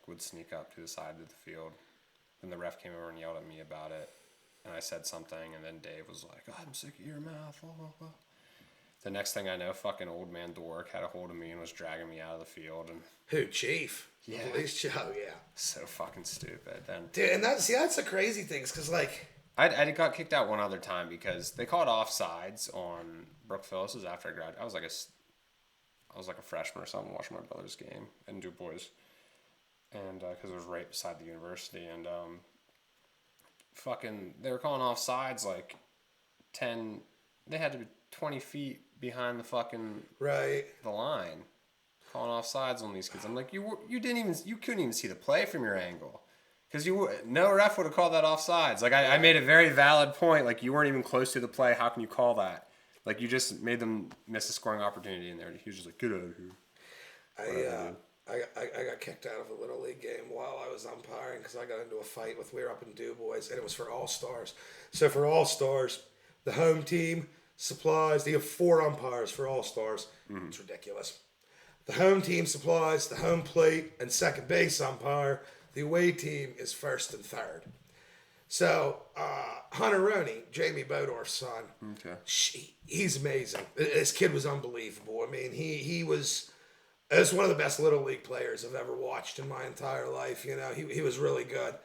would sneak up to the side of the field. Then the ref came over and yelled at me about it, and I said something, and then Dave was like, oh, I'm sick of your mouth, blah, blah, blah. The next thing I know, fucking old man Dork had a hold of me and was dragging me out of the field. And who, Chief? Yeah. Police Chief? Oh, yeah. So fucking stupid. Then, dude, and that's the crazy things, because, like... I got kicked out one other time because they called offsides on Brooke Phyllis's after I graduated. I was like a freshman or something watching my brother's game in Du Bois. And, because it was right beside the university. And, fucking, they were calling offsides like 10... They had to be 20 feet behind the fucking the line, calling offsides on these kids. I'm like, you couldn't even see the play from your angle, because no ref would have called that offsides. Like, I made a very valid point. Like, you weren't even close to the play. How can you call that? Like, you just made them miss a scoring opportunity in there. He was just like, get out of here. I got kicked out of a Little League game while I was umpiring because I got into a fight we were up in Du Bois, and it was for All-Stars. So for All-Stars, the home team supplies, they have 4 umpires for All-Stars. Mm-hmm. It's ridiculous. The home team supplies the home plate and second base umpire. The away team is first and third. So, Hunter Roney, Jamie Bodorf's son, he's amazing. This kid was unbelievable. I mean, he was one of the best Little League players I've ever watched in my entire life. You know, he was really good.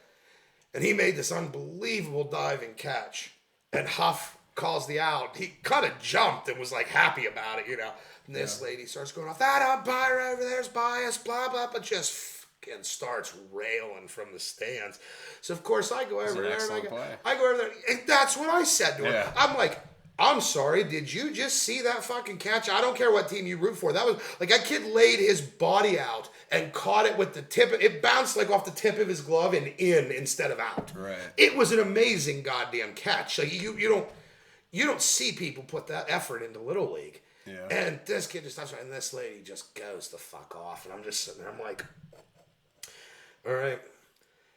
And he made this unbelievable diving catch. And Huff calls the out. He kind of jumped and was like happy about it, you know. And this lady starts going off, that umpire over there's biased, blah, blah, but just fucking starts railing from the stands. So, of course, I go over there and I go over there. And that's what I said to her. I'm like, I'm sorry, did you just see that fucking catch? I don't care what team you root for. That was, like, that kid laid his body out and caught it with the tip. It bounced, like, off the tip of his glove and in instead of out. Right. It was an amazing goddamn catch. Like, you don't see people put that effort into Little League. Yeah. And this kid just stops, and this lady just goes the fuck off. And I'm just sitting there, I'm like, All right.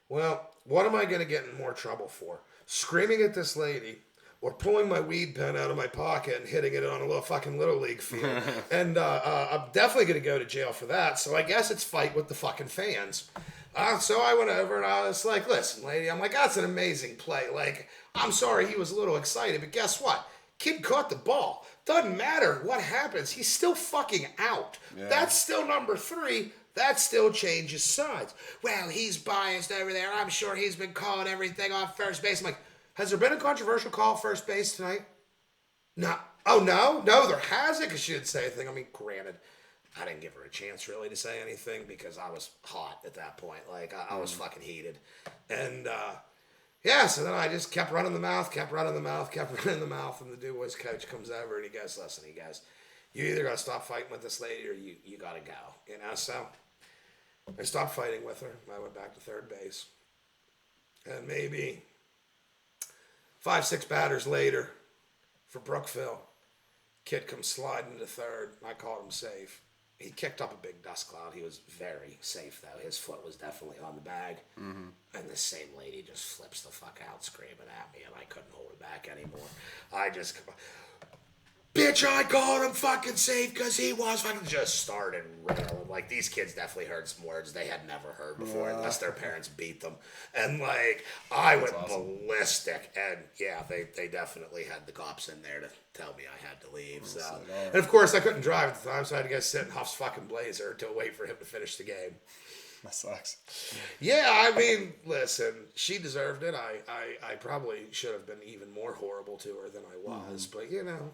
Well, what am I going to get in more trouble for? Screaming at this lady or pulling my weed pen out of my pocket and hitting it on a little fucking Little League field. And I'm definitely going to go to jail for that. So I guess it's fight with the fucking fans. So I went over and I was like, listen, lady, I'm like, that's an amazing play. Like, I'm sorry he was a little excited, but guess what? Kid caught the ball. Doesn't matter what happens. He's still fucking out. Yeah. That's still number 3. That still changes sides. Well, he's biased over there. I'm sure he's been calling everything off first base. I'm like, has there been a controversial call first base tonight? No. Oh, no? No, there hasn't, because she didn't say anything. I mean, granted, I didn't give her a chance really to say anything because I was hot at that point. Like, I was fucking heated. And, yeah, so then I just kept running the mouth. And the DuBois coach comes over and he goes, listen, you either got to stop fighting with this lady or you got to go. You know, so I stopped fighting with her. I went back to third base. And maybe 5-6 batters later for Brookville, kid comes sliding into third. I called him safe. He kicked up a big dust cloud. He was very safe, though. His foot was definitely on the bag. Mm-hmm. And this same lady just flips the fuck out screaming at me, and I couldn't hold it back anymore. I just... Bitch, I called him fucking safe because he was fucking... Just started railing. Like, these kids definitely heard some words they had never heard before, unless their parents beat them. And, like, I went ballistic. And, yeah, they definitely had the cops in there to tell me I had to leave. So, and, of course, I couldn't drive at the time, so I had to go sit in Huff's fucking Blazer to wait for him to finish the game. That sucks. Yeah, I mean, listen, she deserved it. I probably should have been even more horrible to her than I was. But, you know...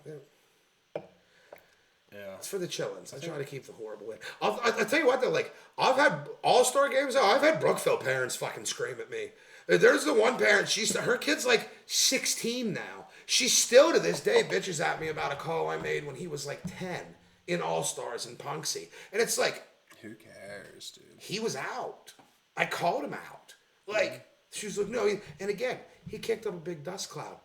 Yeah. It's for the chillins. I try to keep the horrible in. I'll tell you what, though, like, I've had all-star games, though. I've had Brookville parents fucking scream at me. There's the one parent, her kid's like 16 now. She still, to this day, bitches at me about a call I made when he was like 10 in All-Stars in Punxsy. And it's like... Who cares, dude? He was out. I called him out. Like, she was like, no. And again, he kicked up a big dust cloud.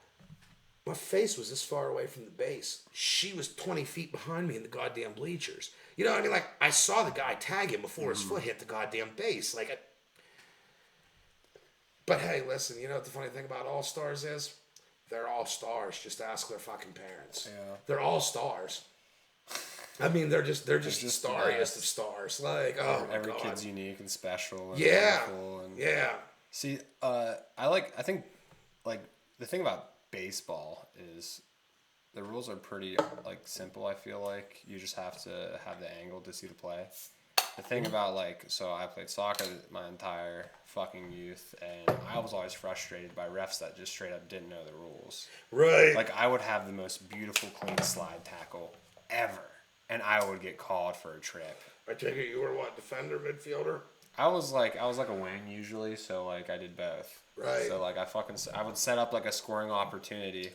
My face was this far away from the base. She was 20 feet behind me in the goddamn bleachers. You know what I mean? Like, I saw the guy tag him before his foot hit the goddamn base. Like, But hey, listen, you know what the funny thing about All-Stars is? They're all stars. Just ask their fucking parents. Yeah. They're all stars. I mean, they're just the starriest of stars. Like, every kid's unique and special. And wonderful and See, I think, like, the thing about baseball is the rules are pretty, like, simple, I feel like. You just have to have the angle to see the play. The thing about, like, so I played soccer my entire fucking youth, and I was always frustrated by refs that just straight up didn't know the rules. Right. Like, I would have the most beautiful, clean slide tackle ever, and I would get called for a trip. I take it you were what, defender, midfielder? I was like a wing usually, so, like, I did both. Right. So, like, I would set up, like, a scoring opportunity.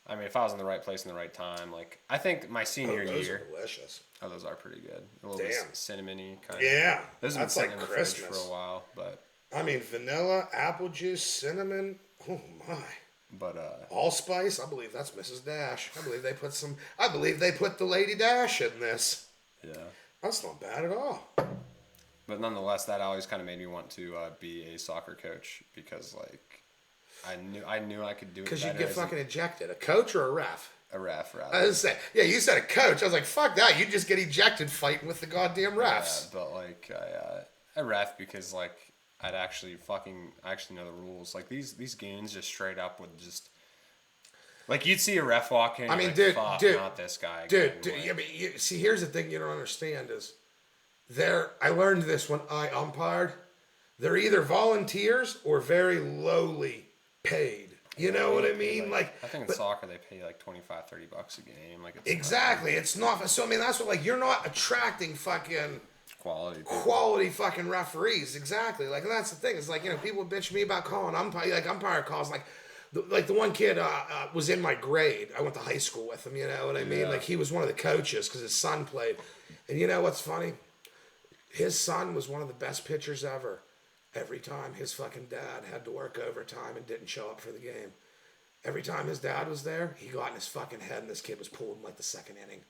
I mean, if I was in the right place in the right time, like, I think my senior those year. Are delicious. Oh, those are pretty good. A little bit cinnamon-y kind of. Yeah. Those have been sitting in the fridge for a while, but. I mean, vanilla, apple juice, cinnamon. Oh my. But allspice. I believe that's Mrs. Dash. I believe they put the Lady Dash in this. Yeah. That's not bad at all. But nonetheless, that always kind of made me want to be a soccer coach because, like, I knew I could do it. Because you'd get fucking ejected. A coach or a ref? A ref, rather. I was saying, yeah, you said a coach. I was like, fuck that. You'd just get ejected fighting with the goddamn refs. Yeah, but, like, a ref because, like, I actually know the rules. Like, these goons just straight up would just. Like, you'd see a ref walk in. I mean, like, dude, not this guy. Dude. I mean, see, here's the thing you don't understand is, I learned this when I umpired. They're either volunteers or very lowly paid. You know what I mean? Like, I think in soccer they pay like $25-30 a game. Like, exactly, it's not. So I mean, that's what, like, you're not attracting fucking quality fucking referees. Exactly. Like, and that's the thing. It's like, you know, people bitch me about calling umpire calls. Like the one kid was in my grade. I went to high school with him. You know what I mean? Like, he was one of the coaches because his son played. And you know what's funny? His son was one of the best pitchers ever. Every time his fucking dad had to work overtime and didn't show up for the game. Every time his dad was there, he got in his fucking head and this kid was pulling like the second inning.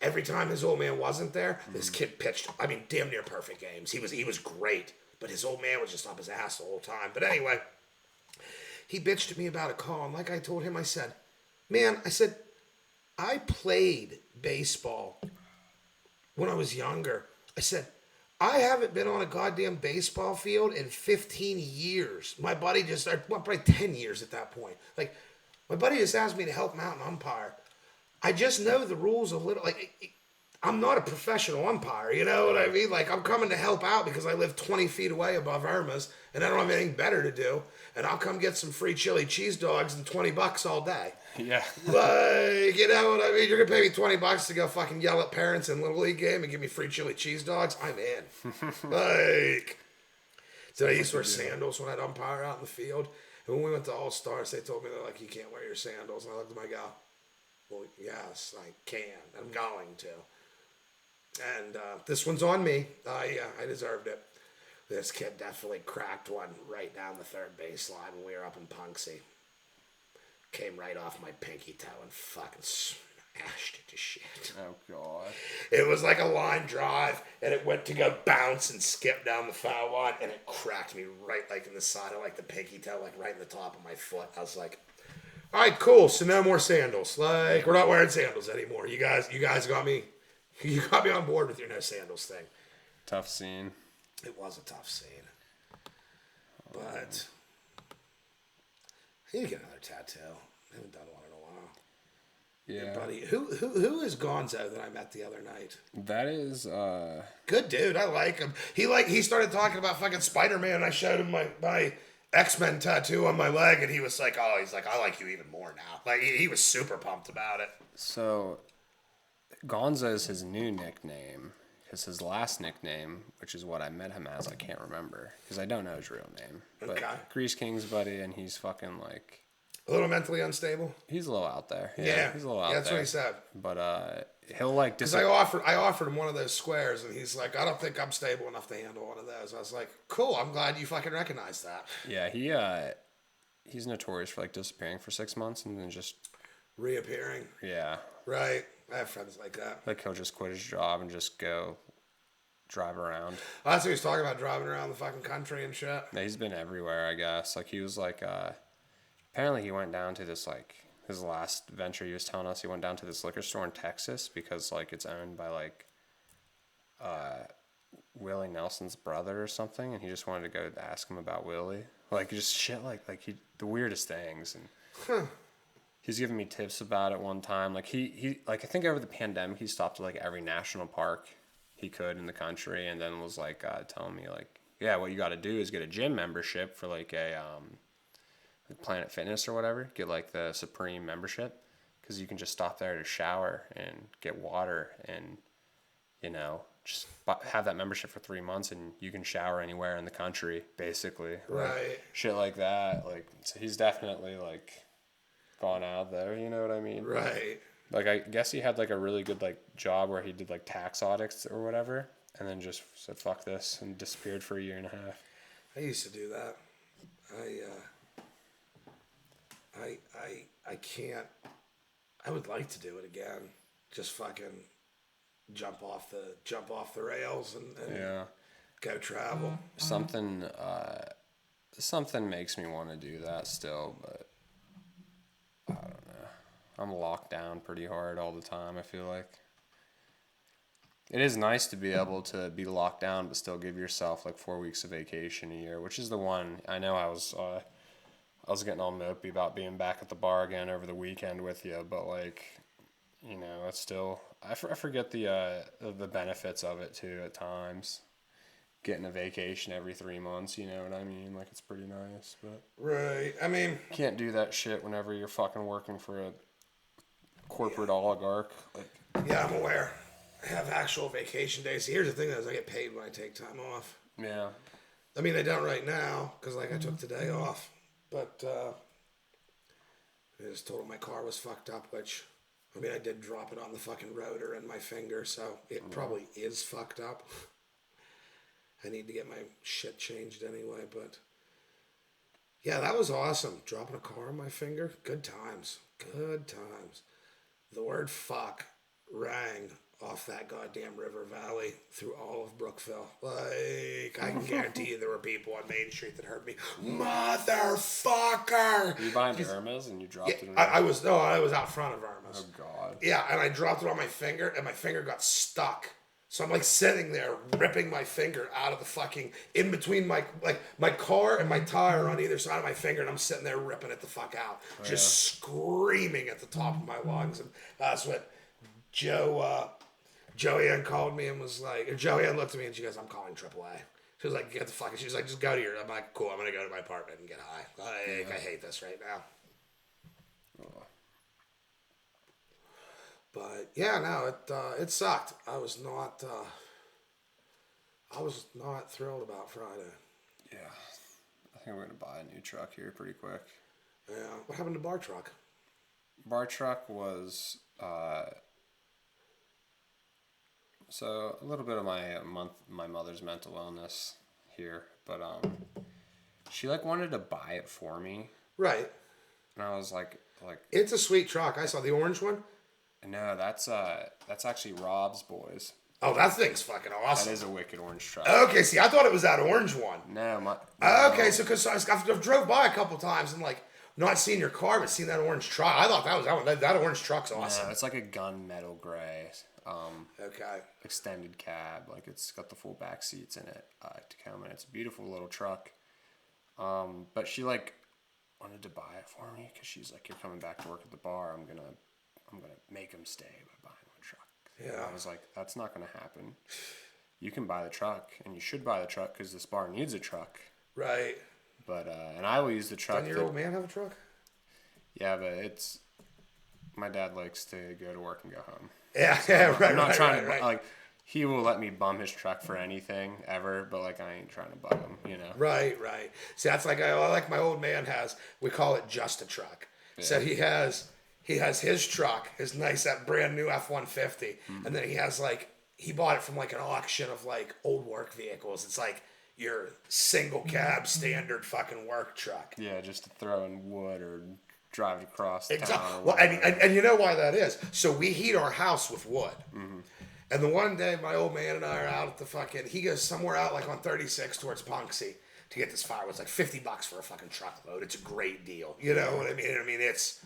Every time his old man wasn't there, this kid pitched, I mean, damn near perfect games. He was great. But his old man was just up his ass the whole time. But anyway, he bitched at me about a call. And like I told him, I said, man, I played baseball when I was younger. I said, I haven't been on a goddamn baseball field in 15 years. My buddy just, well, probably 10 years at that point. Like, my buddy just asked me to help him out and umpire. I just know the rules a little. Like, I'm not a professional umpire, you know what I mean? Like, I'm coming to help out because I live 20 feet away above Irma's, and I don't have anything better to do. And I'll come get some free chili cheese dogs and $20 all day. Yeah. Like, you know what I mean? You're going to pay me $20 to go fucking yell at parents in Little League game and give me free chili cheese dogs? I'm in. Like, so I used to wear sandals when I'd umpire out in the field. And when we went to All-Stars, they told me, they're like, you can't wear your sandals. And I looked at them, I go, well, yes, I can. I'm going to. And this one's on me. I deserved it. This kid definitely cracked one right down the third baseline when we were up in Punxsy. Came right off my pinky toe and fucking smashed it to shit. Oh, God. It was like a line drive, and it went to go bounce and skip down the foul line, and it cracked me right like in the side of like the pinky toe, like right in the top of my foot. I was like, all right, cool. So no more sandals. Like, we're not wearing sandals anymore. You guys got me. You got me on board with your no sandals thing. Tough scene. It was a tough scene. But I need to get another tattoo. I haven't done one in a while. Yeah. Buddy, who is Gonzo that I met the other night? That is, Good dude. I like him. He started talking about fucking Spider-Man. I showed him my X-Men tattoo on my leg, and he was like, oh, he's like, I like you even more now. Like, he was super pumped about it. So, Gonzo is his new nickname. Because his last nickname, which is what I met him as, I can't remember. Because I don't know his real name. But Okay. Greaseking's buddy, and he's fucking like... A little mentally unstable? He's a little out there. Yeah. He's a little out that's there. what he said. But he'll like... Because I offered him one of those squares, and he's like, I don't think I'm stable enough to handle one of those. I was like, cool, I'm glad you fucking recognize that. Yeah, he's notorious for like disappearing for 6 months and then just... Reappearing. Yeah. Right. I have friends like that. Like he'll just quit his job and just go drive around. Oh, that's what he was talking about, driving around the fucking country and shit. Yeah, he's been everywhere, I guess. Like he was like, apparently he went down to this like, his last venture he was telling us, he went down to this liquor store in Texas because like it's owned by like Willie Nelson's brother or something, and he just wanted to go ask him about Willie. Like just shit like the weirdest things. And he's giving me tips about it one time. Like he like I think over the pandemic he stopped at like every national park he could in the country, and then was like telling me like, yeah, what you got to do is get a gym membership for like a like Planet Fitness or whatever. Get like the Supreme membership because you can just stop there to shower and get water and just have that membership for 3 months and you can shower anywhere in the country basically. Right. Like, shit like that. Like so he's definitely like gone out there. You know what I mean? Right. Like, I guess he had, like, a really good, like, job where he did, like, tax audits or whatever, and then just said, fuck this, and disappeared for a year and a half. I used to do that. I can't. I would like to do it again. Just fucking jump off the rails and Yeah. go travel. Something makes me want to do that still, but I don't know. I'm locked down pretty hard all the time, I feel like. It is nice to be able to be locked down but still give yourself like 4 weeks of vacation a year, which is the one. I know I was getting all mopey about being back at the bar again over the weekend with you, but like, it's still, I forget the benefits of it too at times. Getting a vacation every 3 months, you know what I mean? Like, it's pretty nice, but... Right, I mean... Can't do that shit whenever you're fucking working for a corporate oligarch. Like, yeah, I'm aware. I have actual vacation days. Here's the thing, though, is I get paid when I take time off. yeah. I mean, I don't right now, because, like, I took today off. But, I just told him my car was fucked up, which... I mean, I did drop it on the fucking rotor and my finger, so it probably is fucked up. I need to get my shit changed anyway, but... Yeah, that was awesome. Dropping a car on my finger. Good times. Good times. The word fuck rang off that goddamn river valley through all of Brookville. Like, I can guarantee you there were people on Main Street that heard me, motherfucker! Were you behind Irma's and you dropped it? I was out front of Irma's. Oh, God. Yeah, and I dropped it on my finger, and my finger got stuck. So I'm like sitting there ripping my finger out of the fucking, in between my car and my tire on either side of my finger, and I'm sitting there ripping it the fuck out. Just screaming at the top of my lungs. And that's what Joanne called me and was like, or Joanne looked at me and she goes, I'm calling AAA. She was like, get the fuck, she's like, just go to your, I'm like, cool, I'm going to go to my apartment and get high. Like, I hate this right now. Oh. But yeah, no, it sucked. I was not thrilled about Friday. Yeah. I think we're going to buy a new truck here pretty quick. Yeah. What happened to Bar Truck? Bar Truck was, so a little bit of my mother's mental illness here, but she like wanted to buy it for me. Right. And I was like it's a sweet truck. I saw the orange one. No, that's actually Rob's boys. Oh, that thing's fucking awesome. That is a wicked orange truck. Okay, see, I thought it was that orange one. No, Okay, so because I've drove by a couple times and like not seen your car, but seen that orange truck. I thought that was that one. That orange truck's awesome. No, it's like a gunmetal gray. Okay. Extended cab, like it's got the full back seats in it to come, and it's a beautiful little truck. But she like wanted to buy it for me because she's like, "You're coming back to work at the bar. I'm gonna make him stay by buying a truck." Yeah. And I was like, "That's not gonna happen. You can buy the truck, and you should buy the truck because this bar needs a truck." Right. But and I will use the truck. Doesn't your old man have a truck? Yeah, but it's my dad likes to go to work and go home. Yeah, So yeah, right. I'm not trying to right. like. He will let me bum his truck for anything ever, but like I ain't trying to bug him, you know. Right. See, that's like I like my old man has. We call it just a truck. Yeah. So he has his truck, his nice that brand new F-150, and then he has like he bought it from like an auction of like old work vehicles. It's like your single cab standard fucking work truck. Yeah, just to throw in wood or drive it across town. Exactly. Well, and you know why that is? So we heat our house with wood. Mm-hmm. And the one day my old man and I are out at the fucking, he goes somewhere out like on 36 towards Punxsy to get this firewood. It's like $50 for a fucking truckload. It's a great deal. You know what I mean? it's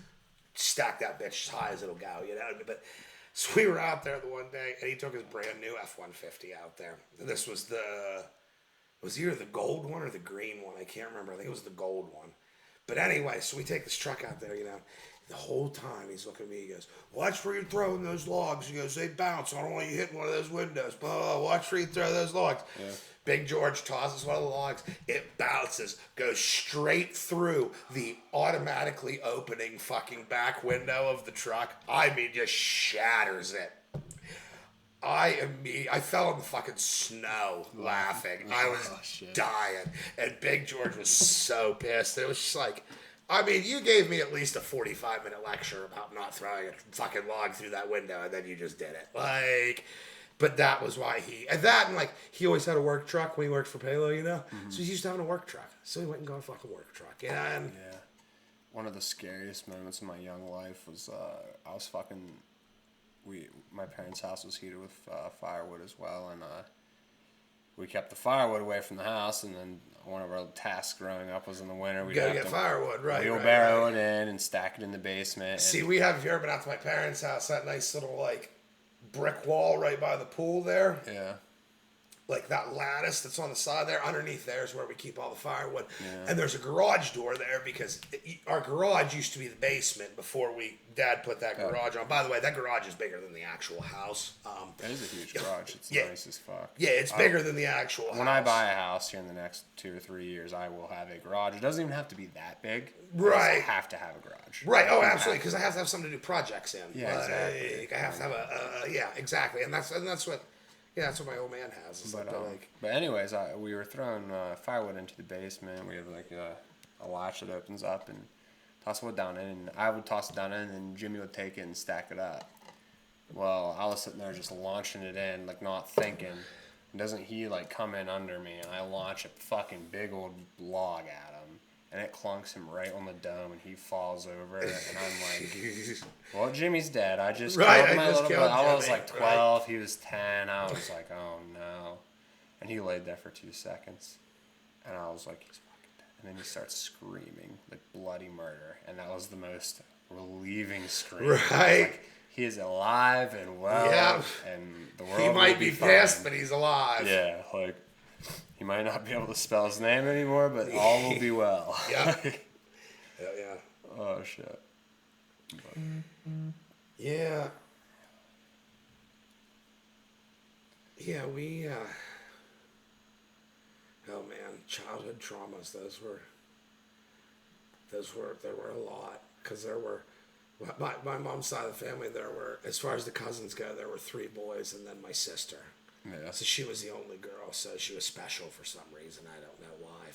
stack that bitch as high as it'll go, you know what I mean? But so we were out there the one day and he took his brand new F-150 out there. And this was either the gold one or the green one. I can't remember. I think it was the gold one. But anyway, so we take this truck out there, you know. The whole time he's looking at me, he goes, watch where you're throwing those logs. He goes, they bounce. I don't want you hitting one of those windows. Blah, blah, blah. Watch where you throw those logs. Yeah. Big George tosses one of the logs. It bounces, goes straight through the automatically opening fucking back window of the truck. I mean, just shatters it. I fell in the fucking snow laughing. I was dying. And Big George was so pissed. It was just like, I mean, you gave me at least a 45-minute lecture about not throwing a fucking log through that window, and then you just did it. Like, but that was why he always had a work truck when he worked for Palo, you know? Mm-hmm. So he's used to having a work truck. So he went and got a fucking work truck. And yeah. One of the scariest moments in my young life was I was fucking... my parents' house was heated with firewood as well, and we kept the firewood away from the house, and then one of our tasks growing up was in the winter we'd gotta get firewood, right? Wheelbarrow it in and stack it in the basement. See, we have, if you ever been out to my parents' house, that nice little like brick wall right by the pool there. Yeah. Like that lattice that's on the side there, underneath there is where we keep all the firewood. Yeah. And there's a garage door there because our garage used to be the basement before Dad put that garage on. By the way, that garage is bigger than the actual house. It is a huge garage. It's nice as fuck. Yeah, it's bigger than the actual house. When I buy a house here in the next 2 or 3 years, I will have a garage. It doesn't even have to be that big. Right. I have to have a garage. Right. Oh, absolutely. Because I have to have something to do projects in. Yeah, exactly. I have to have yeah, exactly. And that's what... Yeah, that's what my old man has. But anyways, we were throwing firewood into the basement. We have like a latch that opens up and toss wood down in. And I would toss it down in, and then Jimmy would take it and stack it up. Well, I was sitting there just launching it in, like not thinking. Doesn't he like come in under me, and I launch a fucking big old log at him, and it clunks him right on the dome, and he falls over, and I'm like, well, Jimmy's dead. I just killed my little brother. I was like 12, he was 10. I was like, oh no. And he laid there for 2 seconds, and I was like, he's fucking dead. And then he starts screaming, like bloody murder, and that was the most relieving scream. Right. Like, he is alive and well, yeah. and the world He might be pissed, fine. but he's alive. Yeah, like, he might not be able to spell his name anymore, but all will be well. Yeah. Yeah. Oh, shit. But. Yeah. Yeah, we, oh man, childhood traumas, there were a lot, because there were, my mom's side of the family, there were, as far as the cousins go, there were 3 boys and then my sister. Yeah. So she was the only girl, so she was special for some reason. I don't know why.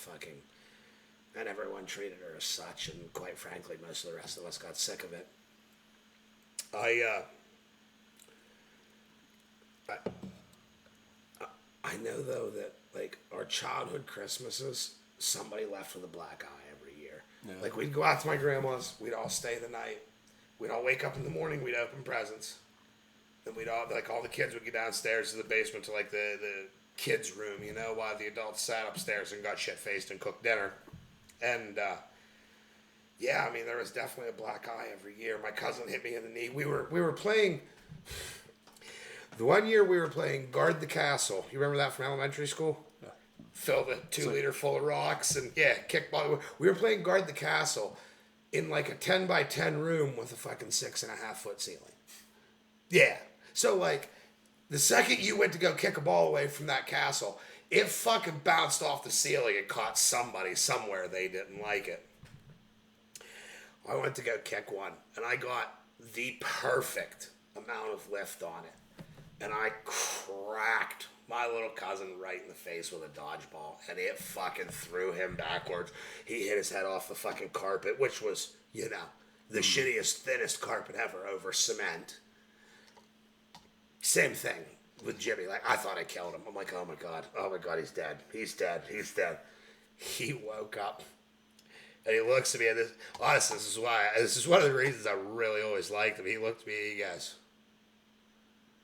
And everyone treated her as such, and quite frankly, most of the rest of us got sick of it. I know though that like our childhood Christmases, somebody left with a black eye every year. Yeah. Like we'd go out to my grandma's, we'd all stay the night, we'd all wake up in the morning, we'd open presents. Then we'd all, like, all the kids would get downstairs to the basement to, like, the kids' room, you know, while the adults sat upstairs and got shit-faced and cooked dinner. And, yeah, I mean, there was definitely a black eye every year. My cousin hit me in the knee. We were playing, the one year we were playing Guard the Castle. You remember that from elementary school? Yeah. Fill the 2-liter full of rocks and, yeah, kickball. We were playing Guard the Castle in, like, a 10-by-10 room with a fucking 6.5-foot ceiling. Yeah. So, like, the second you went to go kick a ball away from that castle, it fucking bounced off the ceiling and caught somebody somewhere they didn't like it. I went to go kick one, and I got the perfect amount of lift on it. And I cracked my little cousin right in the face with a dodgeball, and it fucking threw him backwards. He hit his head off the fucking carpet, which was, you know, the shittiest, thinnest carpet ever over cement. Same thing with Jimmy. Like, I thought I killed him. I'm like, oh my god, he's dead. He's dead. He woke up and he looks at me, and this, honestly, this is one of the reasons I really always liked him. He looked at me and he goes,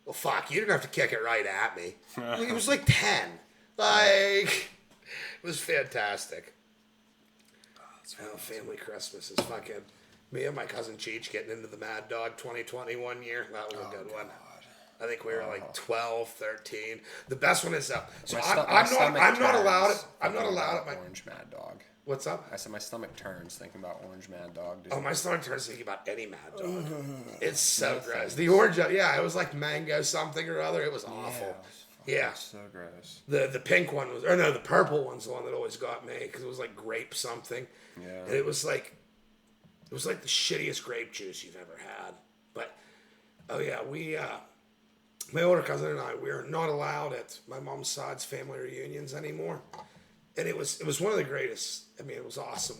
well, fuck, you didn't have to kick it right at me. He was like 10. Like, it was fantastic. Oh, family Christmas is fucking, me and my cousin Cheech getting into the Mad Dog 2021 year. That was a good one. I think we were like 12, 13. The best one is so I'm not allowed at my Orange Mad Dog. What's up? I said my stomach turns thinking about Orange Mad Dog. Oh, my stomach turns thinking about any Mad Dog. It's so gross. The orange, yeah, it was like mango something or other. It was awful. Yeah. So gross. The pink one was, or no, the purple one's the one that always got me because it was like grape something. Yeah. And it was like the shittiest grape juice you've ever had. But oh yeah, my older cousin and I, we are not allowed at my mom's side's family reunions anymore. And it was one of the greatest. I mean, it was awesome.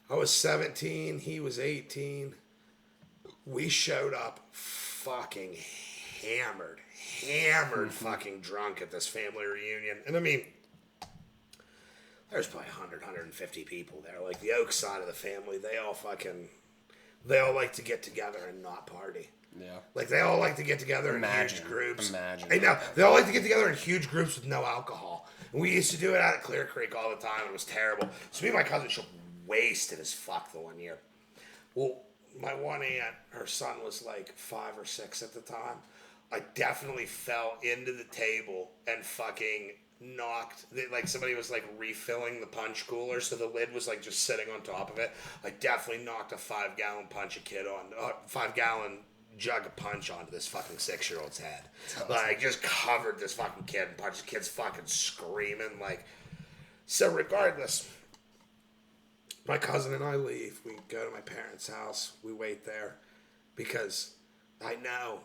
I was 17, he was 18. We showed up fucking hammered fucking drunk at this family reunion. And I mean, there's probably 100, 150 people there. Like the Oak side of the family, they all like to get together and not party. Yeah. Like, they all like to get together in huge groups. Imagine. Hey, now, they all like to get together in huge groups with no alcohol. And we used to do it out at Clear Creek all the time. It was terrible. So me and my cousin, she wasted as fuck the one year. Well, my one aunt, her son was like 5 or 6 at the time. I definitely fell into the table and fucking knocked, like somebody was like refilling the punch cooler, so the lid was like just sitting on top of it. I definitely knocked a 5-gallon jug of punch onto this fucking 6-year-old's head. Like, just covered this fucking kid and punched the kid's fucking screaming. Like, so regardless, my cousin and I leave. We go to my parents' house. We wait there because I know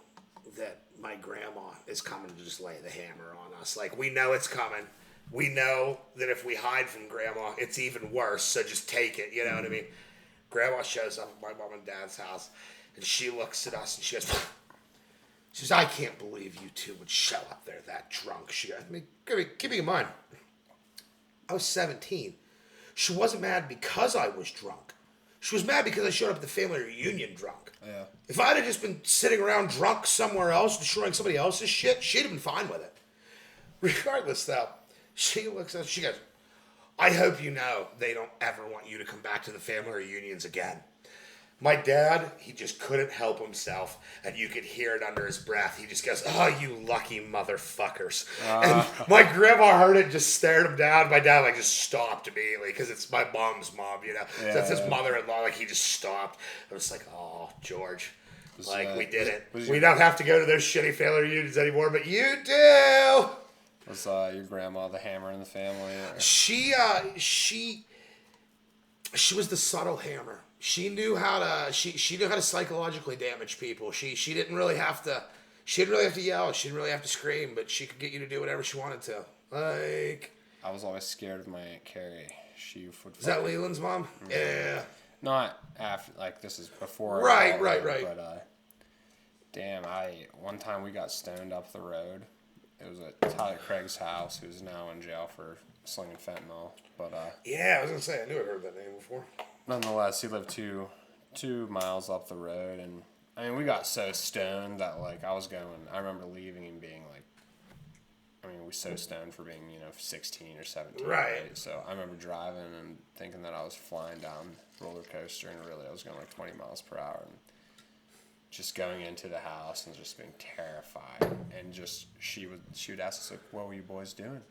that my grandma is coming to just lay the hammer on us. Like, we know it's coming. We know that if we hide from grandma, it's even worse. So just take it. You know what I mean? Grandma shows up at my mom and dad's house. And she looks at us and she goes, I can't believe you two would show up there that drunk. She goes, keep in mind, I was 17. She wasn't mad because I was drunk. She was mad because I showed up at the family reunion drunk. Yeah. If I'd have just been sitting around drunk somewhere else, destroying somebody else's shit, she'd have been fine with it. Regardless, though, she looks at, she goes, I hope you know they don't ever want you to come back to the family reunions again. My dad, he just couldn't help himself, and you could hear it under his breath. He just goes, oh, you lucky motherfuckers. And my grandma heard it, just stared him down. My dad, like, just stopped immediately, because it's my mom's mom, you know. Yeah, so that's his mother-in-law, like, he just stopped. I was like, oh, George. We did it. We don't have to go to those shitty family reunions anymore, but you do! Was your grandma the hammer in the family? Or? She was the subtle hammer. She knew how to she knew how to psychologically damage people. She didn't really have to yell. She didn't really have to scream, but she could get you to do whatever she wanted to. Like, I was always scared of my Aunt Carrie. She would. Is that Leland's mom? Mm-hmm. Yeah. Not after, like, this is before. Right. But damn, one time we got stoned up the road. It was at Tyler Craig's house, who's now in jail for slinging fentanyl. But yeah, I was gonna say I knew I heard that name before. Nonetheless, he lived two miles up the road, and I mean, we got so stoned that, like, I remember leaving and being like, I mean, we were so stoned for being, 16 or 17. Right. So I remember driving and thinking that I was flying down the roller coaster, and really I was going like 20 miles per hour. And just going into the house and just being terrified. And just, she would ask us, like, what were you boys doing?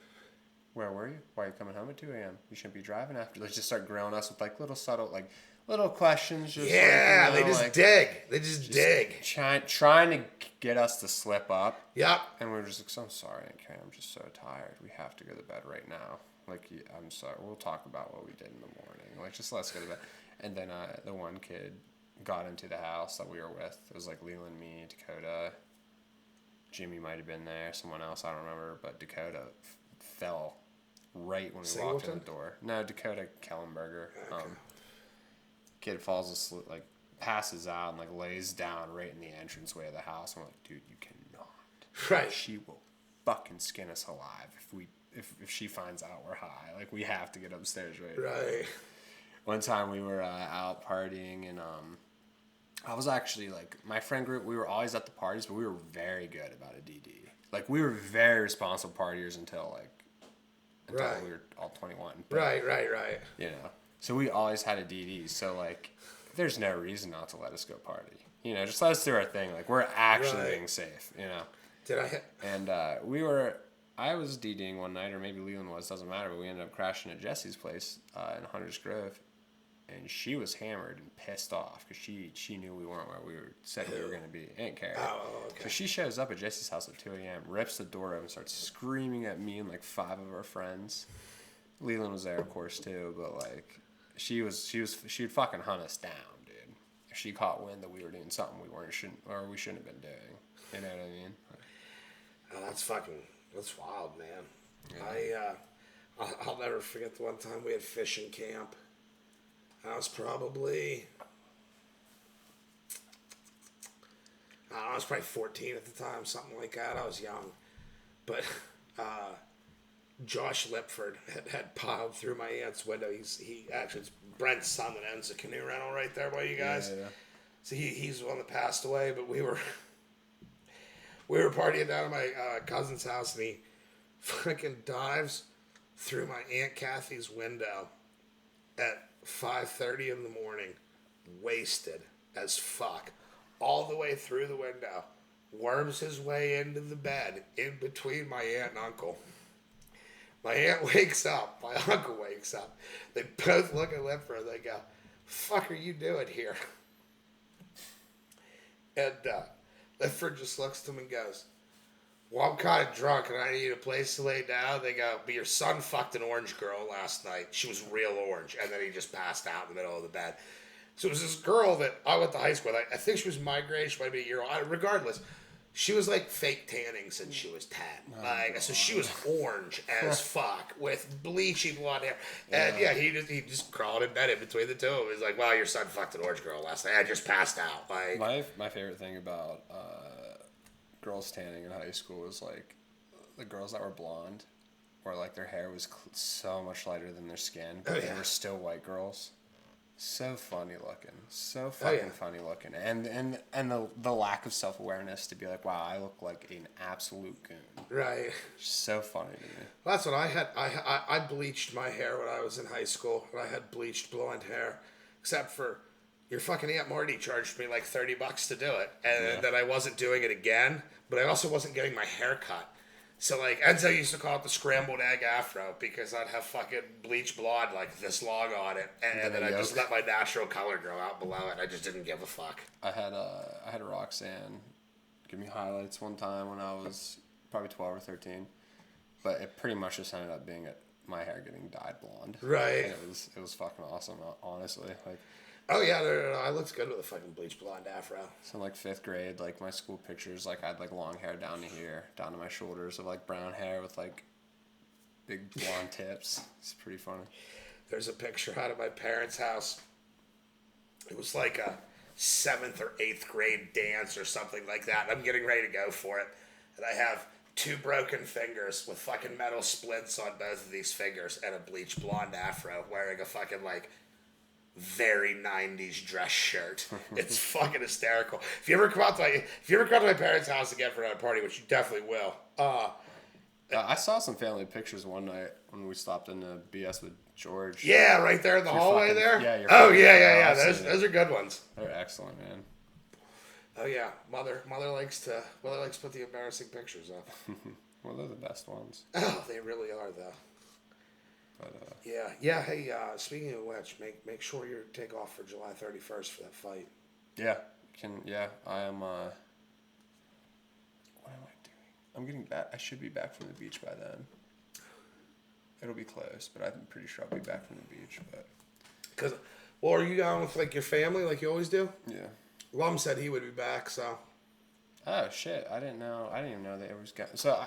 Where were you? Why are you coming home at 2 a.m.? You shouldn't be driving after. They just start grilling us with, like, little subtle, like, little questions. Just they just dig. They just dig. Trying to get us to slip up. Yep. And we were just like, so I'm sorry, okay, I'm just so tired. We have to go to bed right now. Like, I'm sorry. We'll talk about what we did in the morning. Like, just let's go to bed. And then the one kid got into the house that we were with. It was like Leland, me, Dakota. Jimmy might have been there. Someone else, I don't remember. But Dakota fell right when we walked in the door. No, Dakota Kellenberger. Okay. Kid falls asleep, like, passes out and, like, lays down right in the entranceway of the house. I'm like, dude, you cannot. Right. She will fucking skin us alive if she finds out we're high. Like, we have to get upstairs right. One time we were out partying, and I was actually, like, my friend group, we were always at the parties, but we were very good about a DD. Like, we were very responsible partiers until we were all 21. But, right. So we always had a DD. So, like, there's no reason not to let us go party. Just let us do our thing. Like, we're actually being safe, Did I hit? And I was DDing one night, or maybe Leland was, doesn't matter, but we ended up crashing at Jesse's place in Hunter's Grove. And she was hammered and pissed off because she knew we weren't where we said we were going to be. Aunt Carrie. Oh, okay. So she shows up at Jesse's house at 2 a.m., rips the door open, starts screaming at me and, like, 5 of our friends. Leland was there, of course, too, but, like, she'd fucking hunt us down, dude. If she caught wind that we were doing something we shouldn't have been doing. You know what I mean? Oh, that's wild, man. Yeah. I'll never forget the one time we had fishing camp. I was probably 14 at the time, something like that. I was young. But Josh Lipford had piled through my aunt's window. It's Brent's son that owns a canoe rental right there by you guys. Yeah. So he's the one that passed away, but we were partying down at my cousin's house, and he fucking dives through my Aunt Kathy's window at 5:30 in the morning, wasted as fuck, all the way through the window, worms his way into the bed in between my aunt and uncle. My aunt wakes up, my uncle wakes up. They both look at Lipper and they go, "Fuck are you doing here?" And Lipper just looks to him and goes, "Well, I'm kind of drunk and I need a place to lay down." They go, "But your son fucked an orange girl last night. She was real orange." And then he just passed out in the middle of the bed. So it was this girl that I went to high school with. I think she was my grade. She might be a year old. Regardless, she was like fake tanning since she was 10. So she was orange as fuck with bleachy blonde hair. And he just crawled in bed in between the two of them. He's like, "Well, your son fucked an orange girl last night. I just passed out." Like, my favorite thing about girls tanning in high school was, like, the girls that were blonde where like their hair was so much lighter than their skin, Oh, but they yeah. were still white girls. So funny looking, so fucking funny looking, and the lack of self awareness to be like, wow, I look like an absolute goon. Right. So funny to me. Well, that's what I had. I bleached my hair when I was in high school. And I had bleached blonde hair, except for your fucking Aunt Marty charged me like $30 to do it, and then I wasn't doing it again. But I also wasn't getting my hair cut. So like Enzo used to call it the scrambled egg afro because I'd have fucking bleach blonde like this long on it, and then I just let my natural color grow out below it. I just didn't give a fuck. I had Roxanne give me highlights one time when I was probably 12 or 13, but it pretty much just ended up being my hair getting dyed blonde. Right. And it was fucking awesome, honestly. Like. Oh yeah, no, I looked good with a fucking bleach blonde afro. So in like 5th grade, like my school pictures, like I had like long hair down to here, down to my shoulders, of like brown hair with like big blonde tips. It's pretty funny. There's a picture out of my parents' house. It was like a 7th or 8th grade dance or something like that. I'm getting ready to go for it, and I have 2 broken fingers with fucking metal splints on both of these fingers and a bleach blonde afro, wearing a fucking like very 90s dress shirt. It's fucking hysterical. If you ever come out to my parents' house again for another party, which you definitely will. I saw some family pictures one night when we stopped in the BS with George. Yeah, right there in the hallway fucking, there. Yeah, oh yeah. Those are good ones. They're excellent, man. Oh yeah, mother likes to put the embarrassing pictures up. Well, they're the best ones. Oh, they really are though. But, yeah. Hey, speaking of which, make sure you take off for July 31st for that fight. Yeah, I am. What am I doing? I'm getting back. I should be back from the beach by then. It'll be close, but I'm pretty sure I'll be back from the beach. But are you going with like your family like you always do? Yeah. Lum said he would be back, so. Oh shit! I didn't know. I didn't even know they was going. So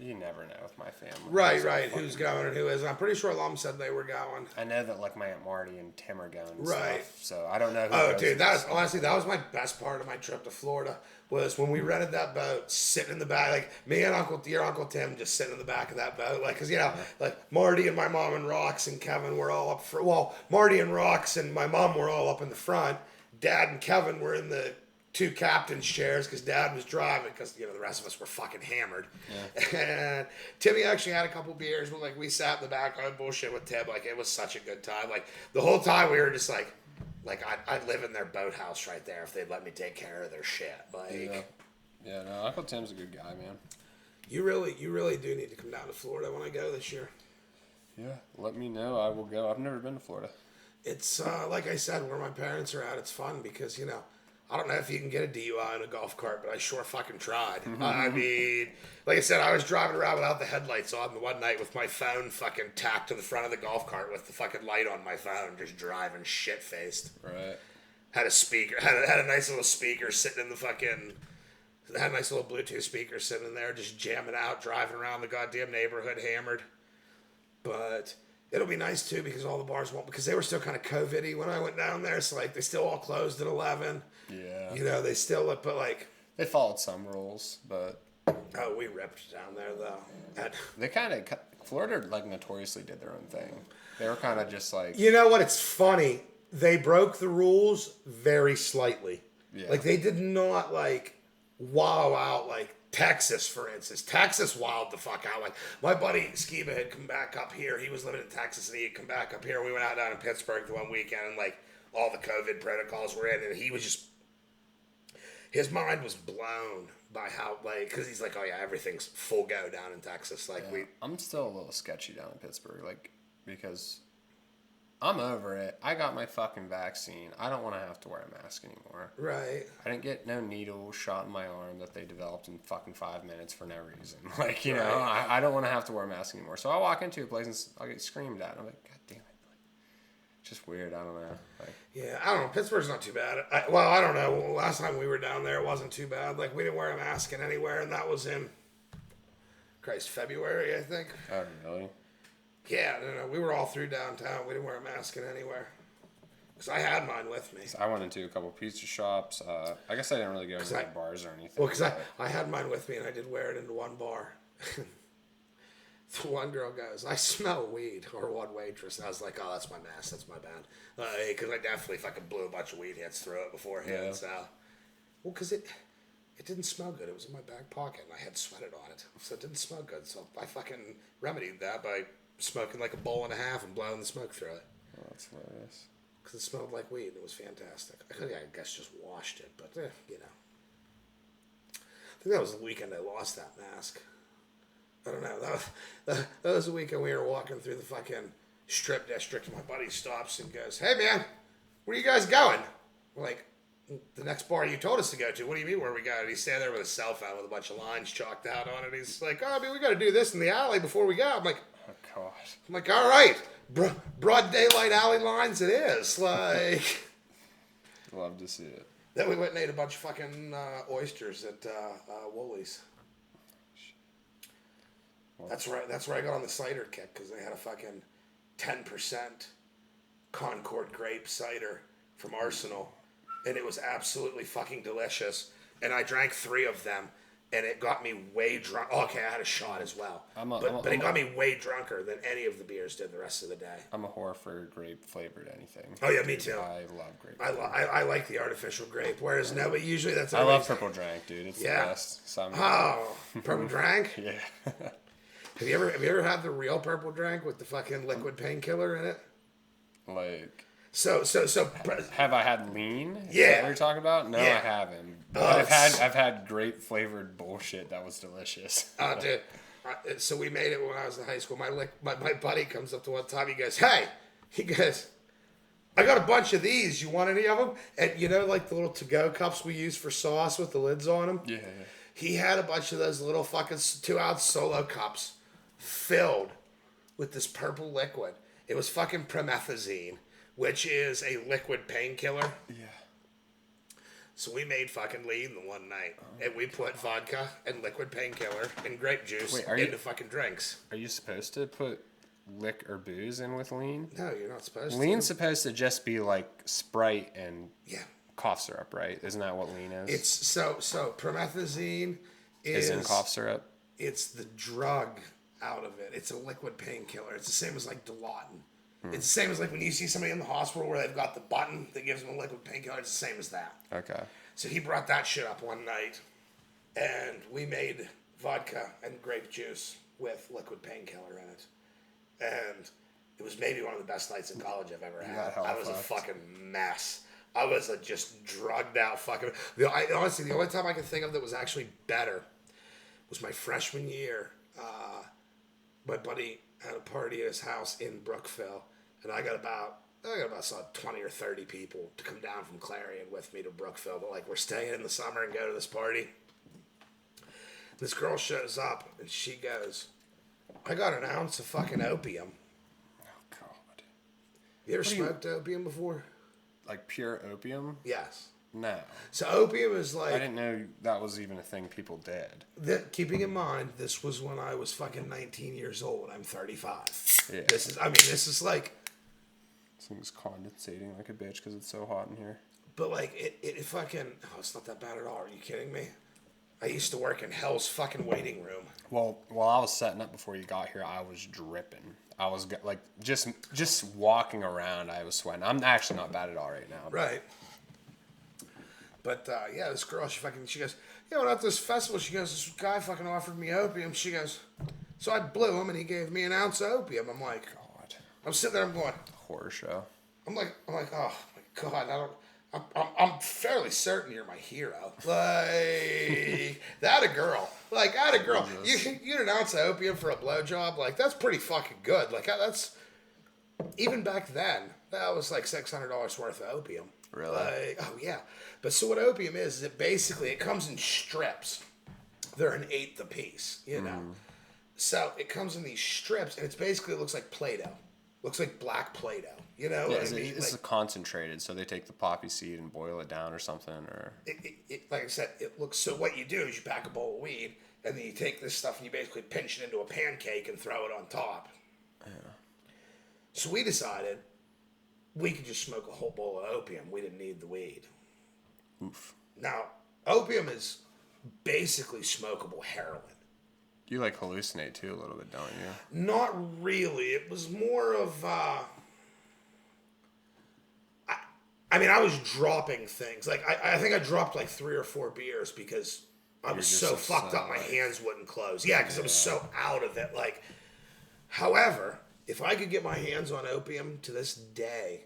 you never know with my family. Right. Who's going and who isn't? I'm pretty sure Lum said they were going. I know that like my Aunt Marty and Tim are going. And right. Stuff, so I don't know. Who oh, goes dude, that was my best part of my trip to Florida. Was when we rented that boat, sitting in the back, like me and your Uncle Tim just sitting in the back of that boat, like, cause like Marty and my mom and Rox and Kevin were all up for. Well, Marty and Rox and my mom were all up in the front. Dad and Kevin were in the 2 captain's chairs because Dad was driving because the rest of us were fucking hammered. Yeah. And Timmy actually had a couple beers, but like we sat in the back on bullshit with Tim. Like it was such a good time. Like the whole time we were just like I'd live in their boathouse right there if they'd let me take care of their shit. Like yeah, no, Uncle Tim's a good guy, man. You really do need to come down to Florida when I go this year. Yeah, let me know. I will go. I've never been to Florida. It's like I said, where my parents are at. It's fun because I don't know if you can get a DUI in a golf cart, but I sure fucking tried. I mean, like I said, I was driving around without the headlights on the one night with my phone fucking tacked to the front of the golf cart with the fucking light on my phone, just driving shit-faced. Right. Had a speaker, had a nice little speaker sitting in the fucking, had a nice little Bluetooth speaker sitting in there, just jamming out, driving around the goddamn neighborhood hammered. But it'll be nice too because all the bars won't, because they were still kind of COVID-y when I went down there. So like they still all closed at 11. Yeah. They still, but like. They followed some rules, but. Oh, we ripped down there though. They kind of, Florida like notoriously did their own thing. They were kind of just like. You know what? It's funny. They broke the rules very slightly. Yeah. Like they did not like wow out like Texas, for instance. Texas wilded the fuck out. Like my buddy Skiba had come back up here. He was living in Texas and he had come back up here. We went out down in Pittsburgh the one weekend and like all the COVID protocols were in and he was just, his mind was blown by how like, cause he's like, oh yeah, everything's full go down in Texas. Like I'm still a little sketchy down in Pittsburgh, like because I'm over it. I got my fucking vaccine. I don't want to have to wear a mask anymore. Right. I didn't get no needle shot in my arm that they developed in fucking 5 minutes for no reason. Like, you know, I don't want to have to wear a mask anymore. So I walk into a place and I'll get screamed at. And I'm like, God damn it. Like, just weird. I don't know. Like, yeah, I don't know. Pittsburgh's not too bad. I don't know. Last time we were down there, it wasn't too bad. Like, we didn't wear a mask in anywhere, and that was in, February, I think. oh, really? Yeah, no, we were all through downtown. We didn't wear a mask in anywhere. Because I had mine with me. So I went into a couple pizza shops. I guess I didn't really go into bars or anything. Well, because I had mine with me, and I did wear it into one bar. The one girl goes, I smell weed, or one waitress. And I was like, oh, that's my mess. That's my bad. Because I definitely fucking blew a bunch of weed hits through it beforehand. Yeah. So, well, because it didn't smell good. It was in my back pocket, and I had sweated on it. So it didn't smell good. So I fucking remedied that by smoking like a bowl and a half and blowing the smoke through it. Oh, that's hilarious. Because it smelled like weed. It was fantastic. I could have, I guess, just washed it, but, you know. I think that was the weekend I lost that mask. I don't know. That was the weekend we were walking through the fucking strip district, and my buddy stops and goes, hey, man, where are you guys going? We're like, the next bar you told us to go to. What do you mean where we go? And he's standing there with a cell phone with a bunch of lines chalked out on it. He's like, oh, I mean, we got to do this in the alley before we go. I'm like, Oh, God. all right. Broad daylight alley lines it is. Like, Love to see it. then we went and ate a bunch of fucking oysters at Woolies. That's where I got on the cider kick, because they had a fucking 10% Concord grape cider from Arsenal, and it was absolutely fucking delicious. And I drank 3 of them, and it got me way drunk. Oh, okay, I had a shot as well, but it got me way drunker than any of the beers did the rest of the day. I'm a whore for grape flavored anything. Oh yeah, me too. I love grape. I like the artificial grape, whereas no, but usually that's. I love purple drank, dude. It's the best. Oh, purple drank. Yeah. Have you ever had the real purple drank with the fucking liquid painkiller in it? Like. So. Have I had lean? Is Yeah. that what you're talking about? No, Yeah. I haven't. But I've had grape flavored bullshit that was delicious. Dude. So we made it when I was in high school. My buddy comes up to one time. He goes, I got a bunch of these. You want any of them? And you know, like the little to-go cups we use for sauce with the lids on them? Yeah. He had a bunch of those little fucking 2-ounce solo cups filled with this purple liquid. It was fucking promethazine, which is a liquid painkiller. Yeah. So we made fucking lean the one night, and we put vodka and liquid painkiller and grape juice into fucking drinks. Are you supposed to put liquor or booze in with lean? No, you're not supposed to. Lean's supposed to just be like Sprite and yeah. cough syrup, right? Isn't that what lean is? It's so promethazine is in cough syrup. It's the drug out of it. It's a liquid painkiller. It's the same as like Dilaudid. It's the same as like when you see somebody in the hospital where they've got the button that gives them a liquid painkiller. It's the same as that. Okay. So he brought that shit up one night, and we made vodka and grape juice with liquid painkiller in it, and it was maybe one of the best nights in college I've ever had. I was a fucking mess. I was a just drugged out fucking. Honestly, the only time I can think of that was actually better was my freshman year. My buddy had a party at his house in Brookville, and I got about 20 or 30 people to come down from Clarion with me to Brookville. But like, we're staying in the summer and go to this party. This girl shows up and she goes, I got an ounce of fucking opium. Oh, God. You ever smoked opium before? Like pure opium? Yes. No. So opium is like... I didn't know that was even a thing people did. Keeping in mind, this was when I was fucking 19 years old. I'm 35. Yeah. This is like... This thing's condensating like a bitch because it's so hot in here. But like, it fucking... Oh, it's not that bad at all. Are you kidding me? I used to work in hell's fucking waiting room. Well, while I was setting up before you got here, I was dripping. I was like, just walking around, I was sweating. I'm actually not bad at all right now. Right. But, yeah, this girl, she goes, yeah, well, at this festival, she goes, this guy fucking offered me opium. She goes, so I blew him, and he gave me an ounce of opium. I'm like, God. I'm sitting there, I'm going, Horror show. I'm like, oh my God, I'm fairly certain you're my hero. Like, that a girl. Like, that a girl. You get an ounce of opium for a blowjob, like, that's pretty fucking good. Like, that's, even back then, that was like $600 worth of opium. Really? Like, oh, yeah. But so what opium is it basically, it comes in strips. They're an eighth a piece, you know. So it comes in these strips, and it's basically, it looks like Play-Doh. Looks like black Play-Doh, you know? Yeah, I mean, it's concentrated, so they take the poppy seed and boil it down or something, or... It, like I said, it looks, so what you do is you pack a bowl of weed, and then you take this stuff and you basically pinch it into a pancake and throw it on top. Yeah. So we decided we could just smoke a whole bowl of opium. We didn't need the weed. Oof. Now, opium is basically smokable heroin. You like hallucinate too a little bit, don't you? Not really. It was more of. I mean, I was dropping things. Like I think I dropped like 3 or 4 beers because I was so fucked up. My hands wouldn't close. Yeah, because I was so out of it. Like, however, if I could get my hands on opium to this day,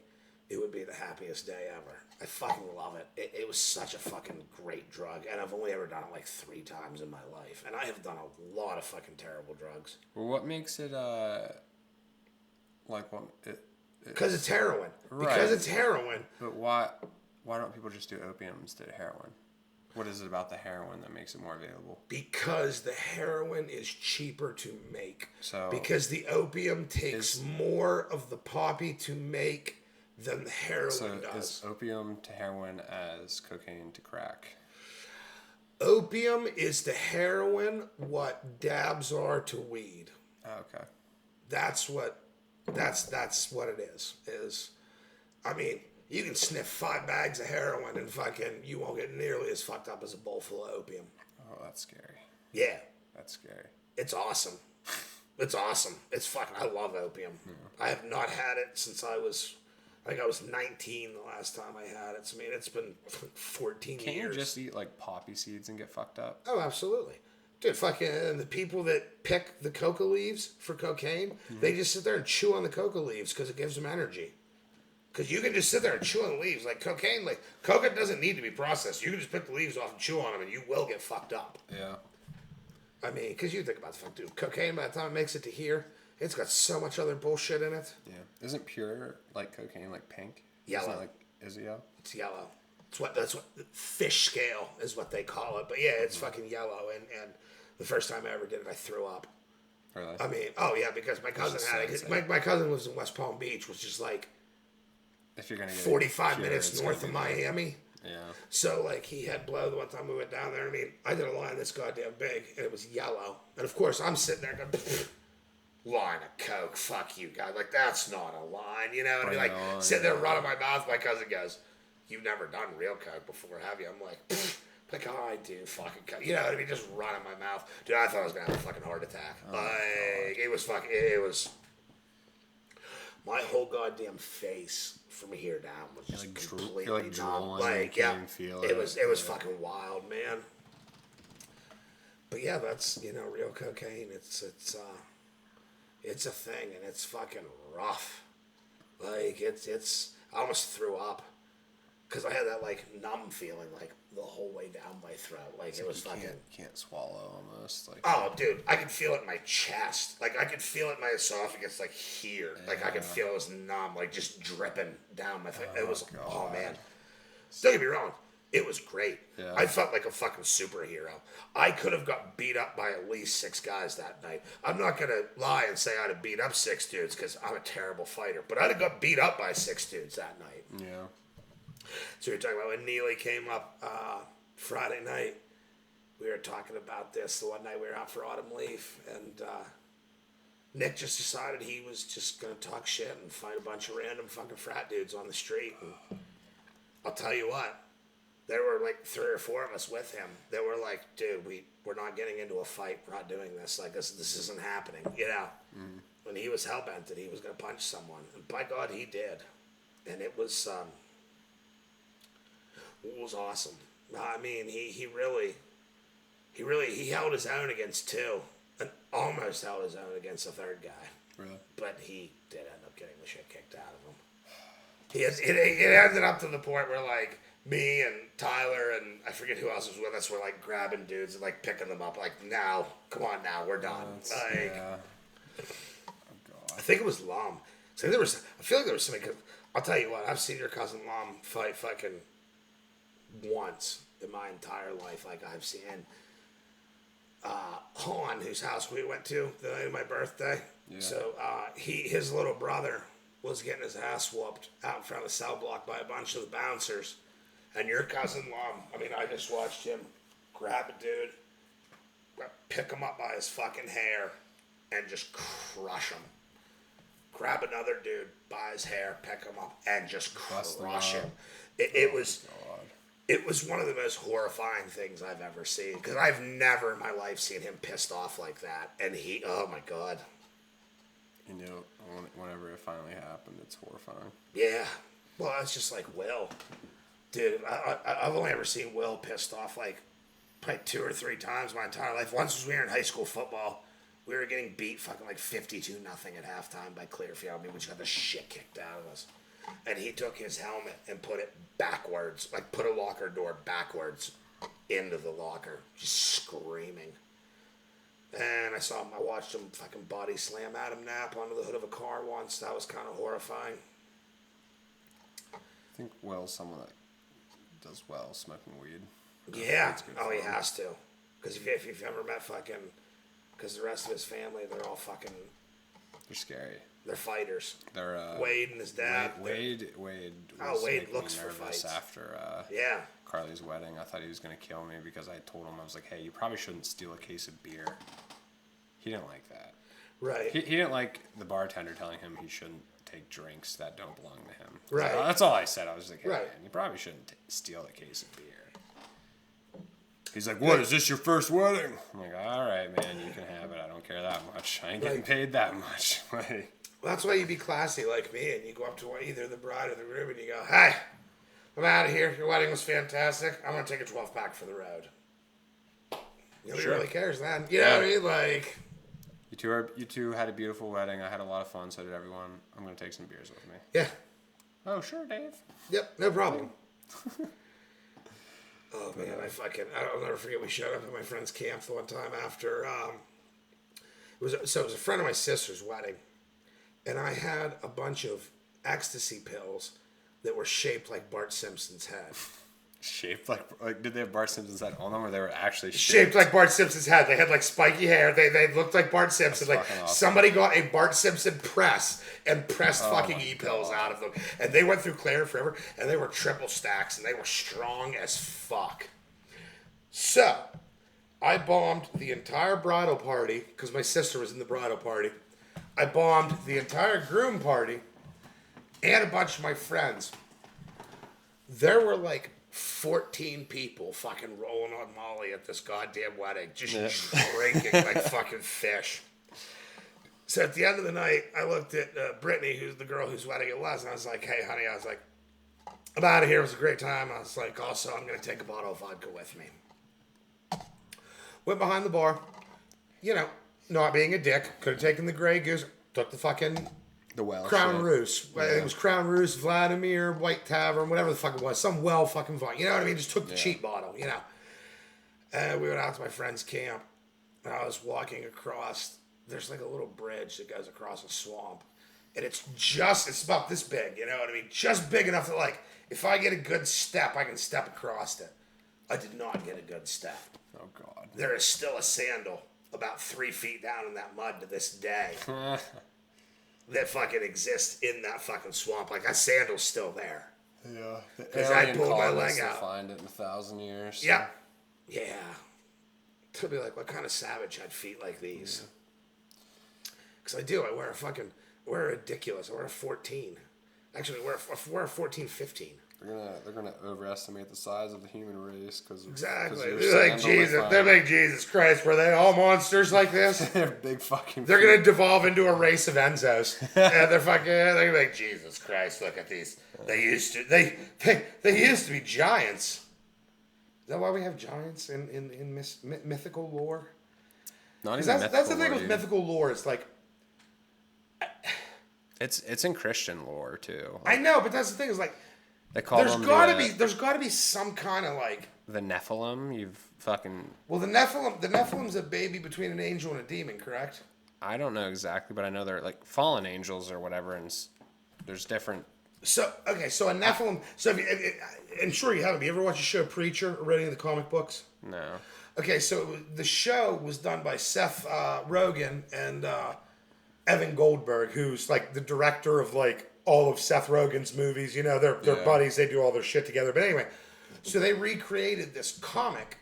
it would be the happiest day ever. I fucking love it. It was such a fucking great drug, and I've only ever done it like 3 times in my life, and I have done a lot of fucking terrible drugs. Well, what makes it like what it? Because it's heroin. Right. Because it's heroin. But why don't people just do opium instead of heroin? What is it about the heroin that makes it more available? Because the heroin is cheaper to make. So because the opium takes more of the poppy to make than the heroin does. Is opium to heroin as cocaine to crack? Opium is to heroin what dabs are to weed. Oh, okay. That's what it is. I mean, you can sniff 5 bags of heroin and fucking you won't get nearly as fucked up as a bowl full of opium. Oh, that's scary. Yeah. That's scary. It's awesome. It's awesome. It's fucking, I love opium. Yeah. I have not had it since I was 19 the last time I had it. So, I mean, it's been 14 years. Can't you just eat like poppy seeds and get fucked up? Oh, absolutely. Dude, fucking the people that pick the coca leaves for cocaine, they just sit there and chew on the coca leaves because it gives them energy. Because you can just sit there and chew on the leaves. Like cocaine, like coca doesn't need to be processed. You can just pick the leaves off and chew on them and you will get fucked up. Yeah. I mean, because you think about the fuck, dude. Cocaine, by the time it makes it to here, it's got so much other bullshit in it. Yeah. Isn't pure, like, cocaine, like, pink? Yellow. Is it yellow? It's yellow. That's what fish scale is what they call it. But yeah, it's fucking yellow. And the first time I ever did it, I threw up. Really? I mean, oh yeah, because my cousin had it. My cousin lives in West Palm Beach, which is like if you're gonna get 45 minutes north of Miami. Yeah. So like he had blow the one time we went down there. I mean, I did a line this goddamn big, and it was yellow. And of course, I'm sitting there going, line of coke, fuck you guys. Like that's not a line, you know. And like sitting there running my mouth. My cousin goes, "You've never done real coke before, have you?" I'm like, oh, I do fucking coke. You know what I mean? Just running my mouth. Dude, I thought I was going to have a fucking heart attack. It was my whole goddamn face from here down was just like completely numb. Like, yeah, it was fucking wild, man. But yeah, that's, real cocaine. It's a thing, and it's fucking rough. Like, I almost threw up. Because I had that, like, numb feeling, like, the whole way down my throat. Like, it was fucking... Can't swallow, almost. Like, oh, dude, I could feel it in my chest. Like, I could feel it in my esophagus, like, here. Like, I could feel it was numb, like, just dripping down my throat. It was... God. Oh, man. Don't get me wrong. It was great. Yeah. I felt like a fucking superhero. I could have got beat up by at least 6 guys that night. I'm not going to lie and say I'd have beat up 6 dudes, because I'm a terrible fighter. But I'd have got beat up by 6 dudes that night. Yeah. So we were talking about when Neely came up Friday night. We were talking about this the one night we were out for Autumn Leaf, and Nick just decided he was just going to talk shit and fight a bunch of random fucking frat dudes on the street. And I'll tell you what, there were like 3 or 4 of us with him that were like, dude, we're not getting into a fight. We're not doing this. Like, this isn't happening, When he was hell-bent that he was going to punch someone. And by God, he did. And it was awesome. I mean, he really held his own against 2, and almost held his own against a 3rd guy. Really? But he did end up getting the shit kicked out of him. It ended up to the point where, like, me and Tyler and I forget who else was with us were, like, grabbing dudes and, like, picking them up. Like, now, come on now, we're done. Yeah. Oh, God. I think it was Lum. So I feel like there was something. I'll tell you what, I've seen your cousin Lum fight fucking once in my entire life. Like, I've seen Han, whose house we went to the night of my birthday. Yeah. So his little brother was getting his ass whooped out in front of the cell block by a bunch of the bouncers. And your cousin Lum, I mean, I just watched him grab a dude, pick him up by his fucking hair, and just crush him. Grab another dude by his hair, pick him up, and just crush him. It was... God. It was one of the most horrifying things I've ever seen. Because I've never in my life seen him pissed off like that. And he, oh my God. You know, whenever it finally happened, it's horrifying. Yeah. Well, it's just like Will. Dude, I've only ever seen Will pissed off like probably 2 or 3 times my entire life. Once was we were in high school football. We were getting beat fucking like 52-0 at halftime by Clearfield. I mean, we just got the shit kicked out of us. And he took his helmet and put it backwards, like put a locker door backwards into the locker, just screaming. And I watched him fucking body slam Adam Knapp onto the hood of a car once. That was kind of horrifying. I think Will's someone that does well smoking weed. Yeah. Oh, he has to. Because if you've ever met fucking... Because the rest of his family, they're all fucking... They're scary. They're fighters. They're Wade and his dad. Wade was Wade looks for fights. After Carly's wedding. I thought he was going to kill me because I told him, I was like, hey, you probably shouldn't steal a case of beer. He didn't like that. Right. He didn't like the bartender telling him he shouldn't take drinks that don't belong to him. Right. So that's all I said. I was like, hey, right. man, you probably shouldn't steal a case of beer. He's like, what, is this your first wedding? I'm like, all right, man, you can have it. I don't care that much. I ain't getting paid that much. Like, that's why you be classy like me, and you go up to either the bride or the groom, and you go, hey, I'm out of here. Your wedding was fantastic. I'm going to take a 12-pack for the road. Nobody really cares then. You know what I mean? Like... You two had a beautiful wedding. I had a lot of fun. So did everyone. I'm going to take some beers with me. Yeah. Oh, sure, Dave. Yep, no problem. Oh, man, I'll never forget, we showed up at my friend's camp the one time after, it was a friend of my sister's wedding, and I had a bunch of ecstasy pills that were shaped like Bart Simpson's head. Shaped like did they have Bart Simpson's head on them, or they were actually shaped like Bart Simpson's head? They had like spiky hair. They looked like Bart Simpson. That's like awesome. Somebody got a Bart Simpson press and pressed fucking e-pills out of them, and they went through Claire forever, and they were triple stacks, and they were strong as fuck. So I bombed the entire bridal party because my sister was in the bridal party. I bombed the entire groom party and a bunch of my friends. There were like 14 people fucking rolling on Molly at this goddamn wedding, just drinking like fucking fish. So at the end of the night, I looked at Brittany, who's the girl whose wedding it was, and I was like, hey, honey, I'm out of here. It was a great time. I was like, also, I'm going to take a bottle of vodka with me. Went behind the bar, not being a dick, could have taken the Grey Goose, took the fucking... The well. Crown Roos. Yeah. It was Crown Roos, Vladimir, White Tavern, whatever the fuck it was. Some well fucking vodka. You know what I mean? Just took the cheap bottle, And we went out to my friend's camp. And I was walking across. There's like a little bridge that goes across a swamp. And it's about this big, you know what I mean? Just big enough that, like, if I get a good step, I can step across it. I did not get a good step. Oh, God. There is still a sandal about 3 feet down in that mud to this day. That fucking exists in that fucking swamp. Like, that sandal's still there. Yeah. Because I pulled my leg out. Find it in 1,000 years. So. Yeah. Yeah. To be like, what kind of savage had feet like these? Because I do. I wear a ridiculous. I wear a 14. Actually, I wear a 14, 15. They're gonna overestimate the size of the human race because exactly. They're like Jesus. They're like Jesus Christ. Were they all monsters like this? They're big fucking. They're gonna devolve into a race of Enzos. And they're like Jesus Christ. Look at these. They used to be giants. Is that why we have giants in mythical lore? Not even that's the thing with mythical lore. It's like. It's in Christian lore too. I know, but that's the thing. Is like. There's got to be some kind of like the Nephilim. You've fucking the Nephilim's a baby between an angel and a demon, correct? I don't know exactly, but I know they're like fallen angels or whatever, and there's different. So a Nephilim. So and sure you haven't. Have you ever watched the show Preacher or read any of the comic books? No. Okay, so the show was done by Seth Rogen and Evan Goldberg, who's like the director of like. All of Seth Rogen's movies, they're buddies. They do all their shit together. But anyway, so they recreated this comic,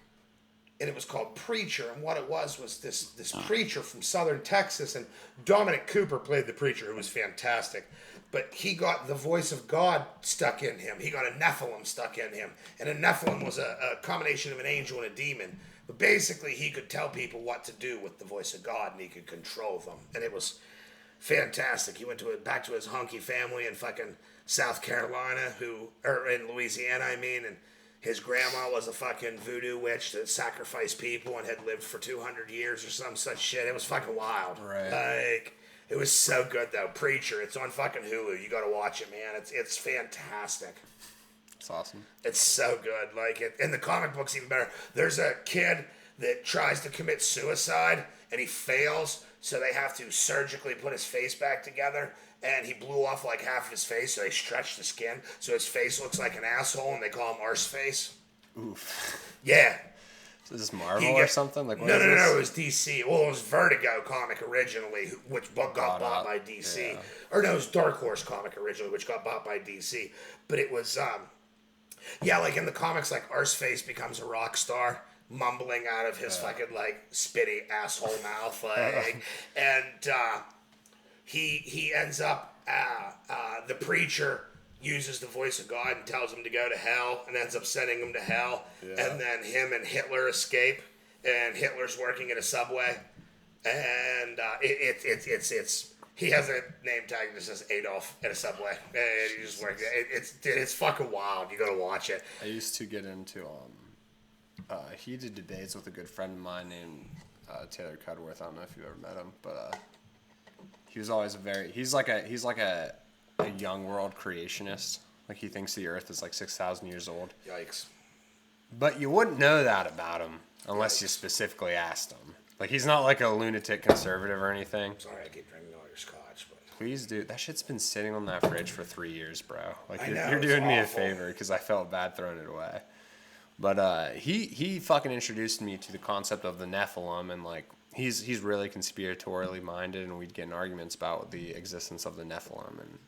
and it was called Preacher. And what it was this preacher from Southern Texas, and Dominic Cooper played the preacher, who was fantastic. but he got the voice of God stuck in him. He got a Nephilim stuck in him. And a Nephilim was a combination of an angel and a demon. But basically, he could tell people what to do with the voice of God, and he could control them. And it was fantastic. He went back to his hunky family in fucking South Carolina, or in Louisiana, I mean, and his grandma was a fucking voodoo witch that sacrificed people and had lived for 200 years or some such shit. It was fucking wild. Right. Like, it was so good, though. Preacher, it's on fucking Hulu. You gotta watch it, man. It's fantastic. It's awesome. It's so good. Like, in the comic book's even better. There's a kid that tries to commit suicide, and he fails, so they have to surgically put his face back together. And he blew off like half of his face, so they stretched the skin, so his face looks like an asshole, and they call him Arseface. Oof. Yeah. So is this Marvel or something? Like, no, it was DC. Well, it was Vertigo comic originally, which got bought by DC. Yeah. Or no, it was Dark Horse comic originally, which got bought by DC. But it was, like in the comics, like Arseface becomes a rock star, mumbling out of his fucking like spitty asshole mouth, like, and he ends up the preacher uses the voice of God and tells him to go to hell, and ends up sending him to hell. Yeah. And then him and Hitler escape, and Hitler's working at a subway, and it's he has a name tag that says Adolf at a subway, and he just works. It's fucking wild. You gotta watch it. I used to get into heated debates with a good friend of mine named Taylor Cudworth. I don't know if you ever met him, but he was always he's like a young world creationist. Like, he thinks the Earth is like 6,000 years old. Yikes! But you wouldn't know that about him unless you specifically asked him. Like, he's not like a lunatic conservative or anything. Sorry, I keep drinking all your scotch, but please do. That shit's been sitting on that fridge for 3 years, bro. Like, you're it's doing me a awful. favor because I felt bad throwing it away. But he fucking introduced me to the concept of the Nephilim, and like he's really conspiratorially minded, and we'd get in arguments about the existence of the Nephilim. And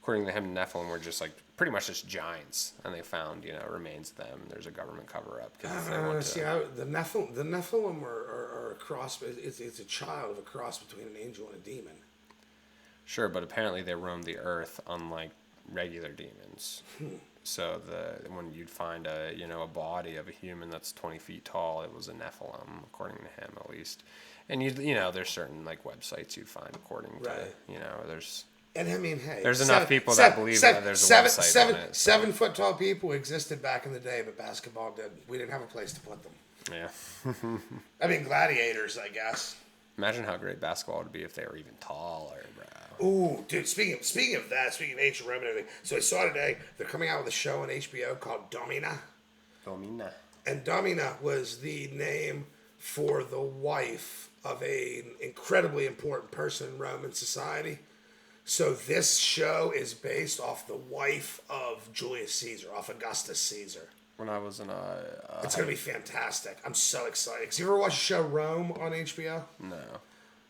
according to him, the Nephilim were just like pretty much just giants, and they found remains of them. There's a government cover up because the Nephilim are a cross. It's a child of a cross between an angel and a demon. Sure, but apparently they roam the earth unlike regular demons. So when you'd find a body of a human that's 20 feet tall, it was a Nephilim, according to him at least. And there's certain like websites you'd find according to there's. And I mean, hey, there's enough people that believe that there's a website on it. 7 foot tall people existed back in the day, but basketball didn't. We didn't have a place to put them. Yeah. I mean, gladiators, I guess. Imagine how great basketball would be if they were even taller, bro. Ooh, dude, speaking of ancient Rome and everything, so I saw today, they're coming out with a show on HBO called Domina. Domina. And Domina was the name for the wife of an incredibly important person in Roman society. So this show is based off the wife of Julius Caesar, off Augustus Caesar. When I was in it's going to be fantastic. I'm so excited. Because you ever watch the show Rome on HBO? No.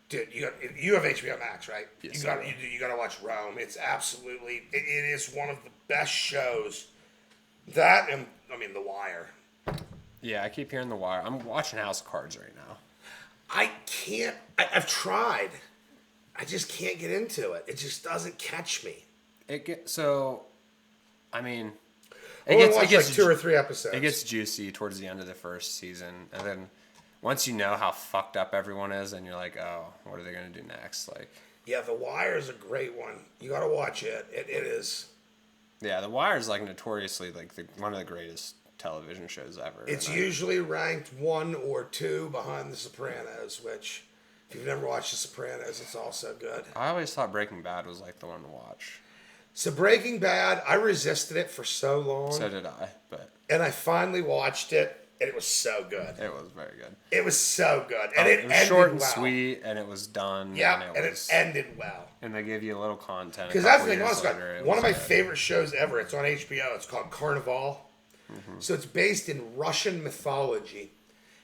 Dude, you have HBO Max, right? Yes, you got to watch Rome. It's absolutely, it is one of the best shows. That and, I mean, The Wire. Yeah, I keep hearing The Wire. I'm watching House of Cards right now. I can't, I've tried. I just can't get into it. It just doesn't catch me. It gets 2 or 3 episodes. It gets juicy towards the end of the first season, and then once you know how fucked up everyone is, and you're like, oh, what are they gonna do next? Like, yeah, The Wire is a great one. You gotta watch it. It is. Yeah, The Wire is like notoriously like one of the greatest television shows ever. It's usually ranked 1 or 2 behind The Sopranos, which, if you've never watched The Sopranos, it's also good. I always thought Breaking Bad was like the one to watch. So Breaking Bad, I resisted it for so long. So did I, and I finally watched it, and it was so good. It was very good. It was so good, and it was ended short and well. Sweet, and it was done. Yeah, and it ended well. And they gave you a little content. Because that's the thing, honestly, one of my favorite shows ever. It's on HBO. It's called Carnival. Mm-hmm. So it's based in Russian mythology,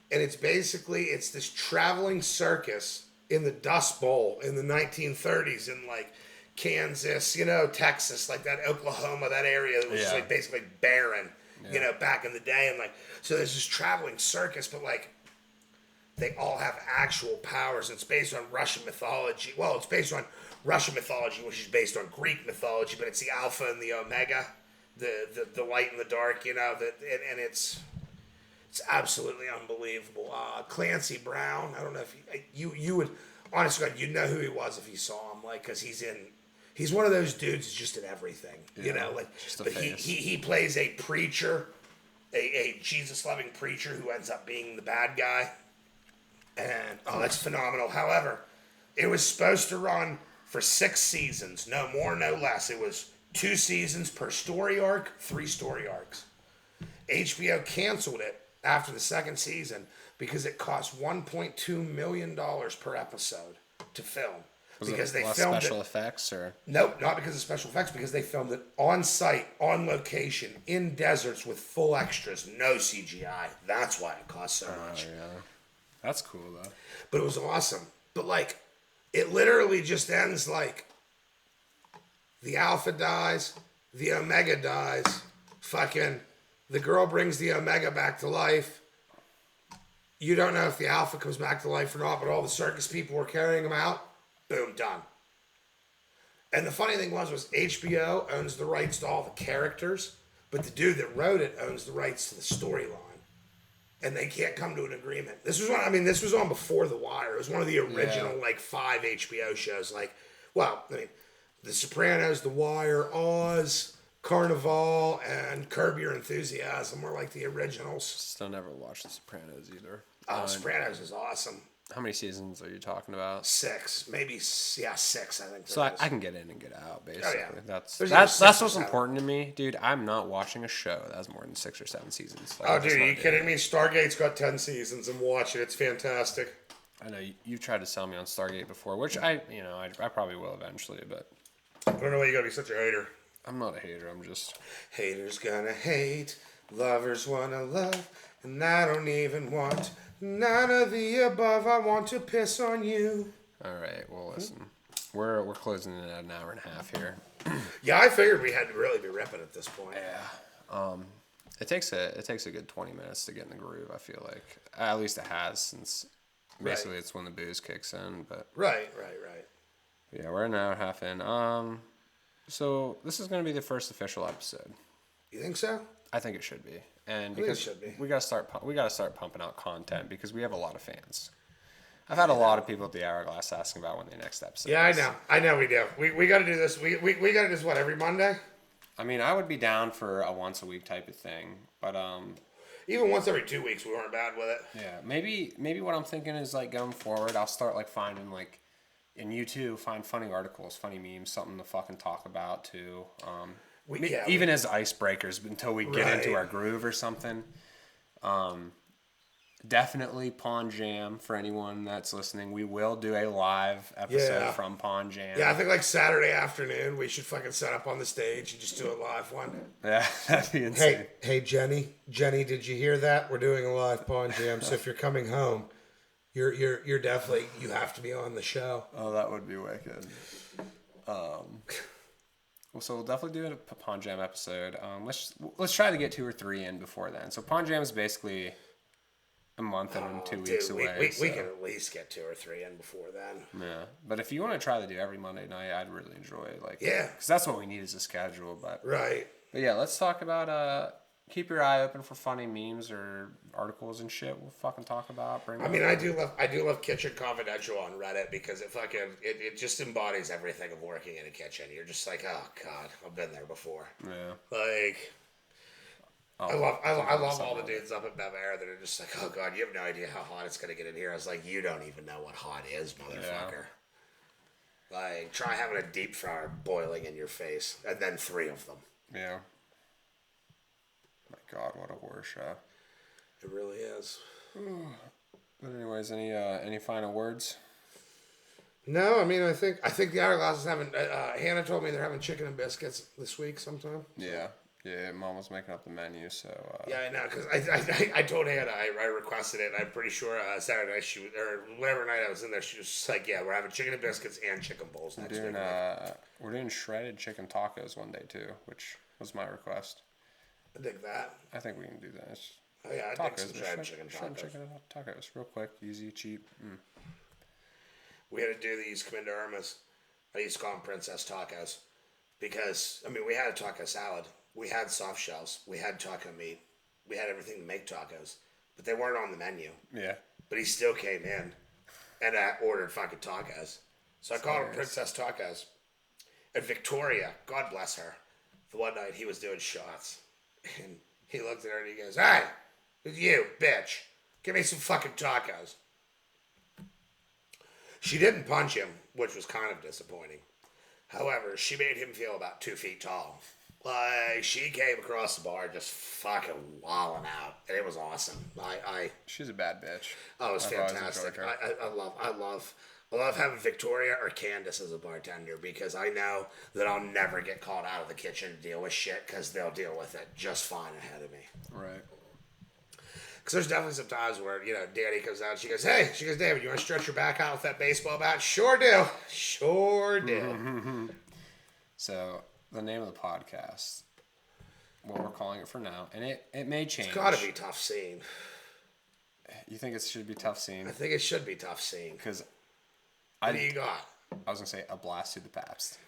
and it's this traveling circus in the Dust Bowl in the 1930s in like Kansas, Texas, like that, Oklahoma, that area that was just like basically barren, back in the day. And like, so there's this traveling circus, but like they all have actual powers. It's based on Russian mythology. Well, it's based on Russian mythology, which is based on Greek mythology, but it's the Alpha and the Omega, the light and the dark, and it's absolutely unbelievable. Clancy Brown, I don't know if you would, honestly, you'd know who he was if you saw him, like, because he's one of those dudes who's just in everything, but he plays a preacher, a Jesus-loving preacher who ends up being the bad guy, and that's phenomenal. However, it was supposed to run for 6 seasons, no more, no less. It was 2 seasons per story arc, 3 story arcs. HBO canceled it after the 2nd season because it cost $1.2 million per episode to film. Because they filmed special effects, or nope, not because of special effects. Because they filmed it on site, on location, in deserts with full extras, no CGI. That's why it cost so much. Yeah. That's cool though. But it was awesome. But like, it literally just ends like the Alpha dies, the Omega dies, fucking the girl brings the Omega back to life. You don't know if the Alpha comes back to life or not, but all the circus people were carrying him out. Boom, done. And the funny thing was HBO owns the rights to all the characters, but the dude that wrote it owns the rights to the storyline. And they can't come to an agreement. This was on before The Wire. It was one of the original 5 HBO shows. The Sopranos, The Wire, Oz, Carnival, and Curb Your Enthusiasm were like the originals. Still never watched The Sopranos either. Sopranos is awesome. How many seasons are you talking about? 6, maybe 6. I think. So I can get in and get out, basically. Oh, yeah. That's what's important to me, dude. I'm not watching a show that has more than 6 or 7 seasons. Dude, are you kidding me? Stargate's got 10 seasons, and watch it. It's fantastic. I know you've tried to sell me on Stargate before, which I probably will eventually, but I don't know why you gotta be such a hater. I'm not a hater. I'm just haters gonna hate, lovers wanna love, and I don't even want. None of the above. I want to piss on you. All right. Well, listen, we're closing in at an hour and a half here. Yeah, I figured we had to really be ripping at this point. Yeah. It takes a good 20 minutes to get in the groove. I feel like at least it has, since basically it's when the booze kicks in. But right. Yeah, we're an hour and a half in. So this is gonna be the first official episode. You think so? I think it should be. And because we gotta start pumping out content because we have a lot of fans. I've had a lot of people at the Hourglass asking about when the next episode is. I know we do. We got to do this. We got to do this, what, every Monday? I mean, I would be down for a once a week type of thing, but even once every 2 weeks, we weren't bad with it. Yeah, maybe what I'm thinking is like going forward, I'll start like finding like in YouTube, find funny articles, funny memes, something to fucking talk about too. Even as icebreakers until we get into our groove or something. Definitely Pawn Jam for anyone that's listening. We will do a live episode from Pawn Jam. Yeah, I think like Saturday afternoon we should fucking set up on the stage and just do a live one. Yeah, that'd be insane. Hey Jenny, did you hear that? We're doing a live Pawn Jam. So if you're coming home, you're definitely, you have to be on the show. Oh, that would be wicked. So we'll definitely do a Pawn Jam episode. Let's try to get 2 or 3 in before then. So Pawn Jam is basically a month and 2 weeks away. We can at least get 2 or 3 in before then. Yeah, but if you want to try to do every Monday night, I'd really enjoy it. Because that's what we need is a schedule. But yeah, let's talk about keep your eye open for funny memes or articles and shit. We'll fucking talk about. I do love Kitchen Confidential on Reddit because it just embodies everything of working in a kitchen. You're just like, oh god, I've been there before. Yeah. I love all the dudes up at Bev Air that are just like, oh god, you have no idea how hot it's gonna get in here. I was like, you don't even know what hot is, motherfucker. Yeah. Like, try having a deep fryer boiling in your face, and then 3 of them. Yeah. My god, what a horror show. It really is. But anyways, any final words? No, I mean, I think the Hourglass is having. Hannah told me they're having chicken and biscuits this week sometime. Yeah. Yeah, Mom was making up the menu, so... Yeah, I know, because I told Hannah, I requested it, and I'm pretty sure Saturday night, or whatever night I was in there, she was just like, yeah, we're having chicken and biscuits and chicken bowls next week. We're doing shredded chicken tacos one day, too, which was my request. I dig that. I think we can do that. Oh yeah, I think some shredded chicken tacos. Real quick, easy, cheap. We had to do these come into Irma's. I used to call them princess tacos. Because, I mean, we had a taco salad. We had soft shells. We had taco meat. We had everything to make tacos. But they weren't on the menu. Yeah. But he still came in and ordered fucking tacos. So I called them princess tacos. And Victoria, God bless her, the one night he was doing shots. And he looked at her and he goes, "Hey, you, bitch, give me some fucking tacos." She didn't punch him, which was kind of disappointing. However, she made him feel about 2 feet tall. Like, she came across the bar just fucking wilding out. And it was awesome. She's a bad bitch. Oh, it was fantastic. I love having Victoria or Candace as a bartender because I know that I'll never get called out of the kitchen to deal with shit because they'll deal with it just fine ahead of me. Right. Because there's definitely some times where, Danny comes out and she goes, "David, you want to stretch your back out with that baseball bat?" Sure do. Sure do. So, the name of the podcast, what we're calling it for now, and it may change. It's got to be Tough Scene. You think it should be Tough Scene? I think it should be Tough Scene. Because what do you got? I was going to say a blast to the Pabst.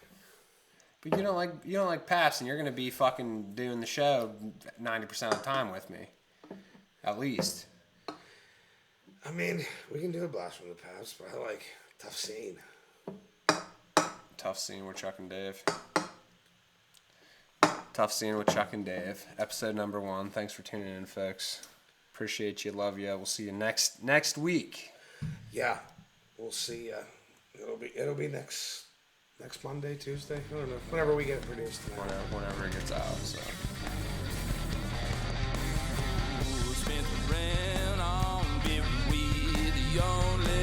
But you don't like Pabst, and you're going to be fucking doing the show 90% of the time with me. At least. I mean, we can do a blast from the past, but I like Tough Scene. Tough Scene with Chuck and Dave. Tough Scene with Chuck and Dave. Episode number 1. Thanks for tuning in, folks. Appreciate you. Love you. We'll see you next week. Yeah, we'll see. It'll be next Monday, Tuesday. I don't know. Whenever we get it produced tonight. Whenever it gets out. So. Spent the rent on being with the only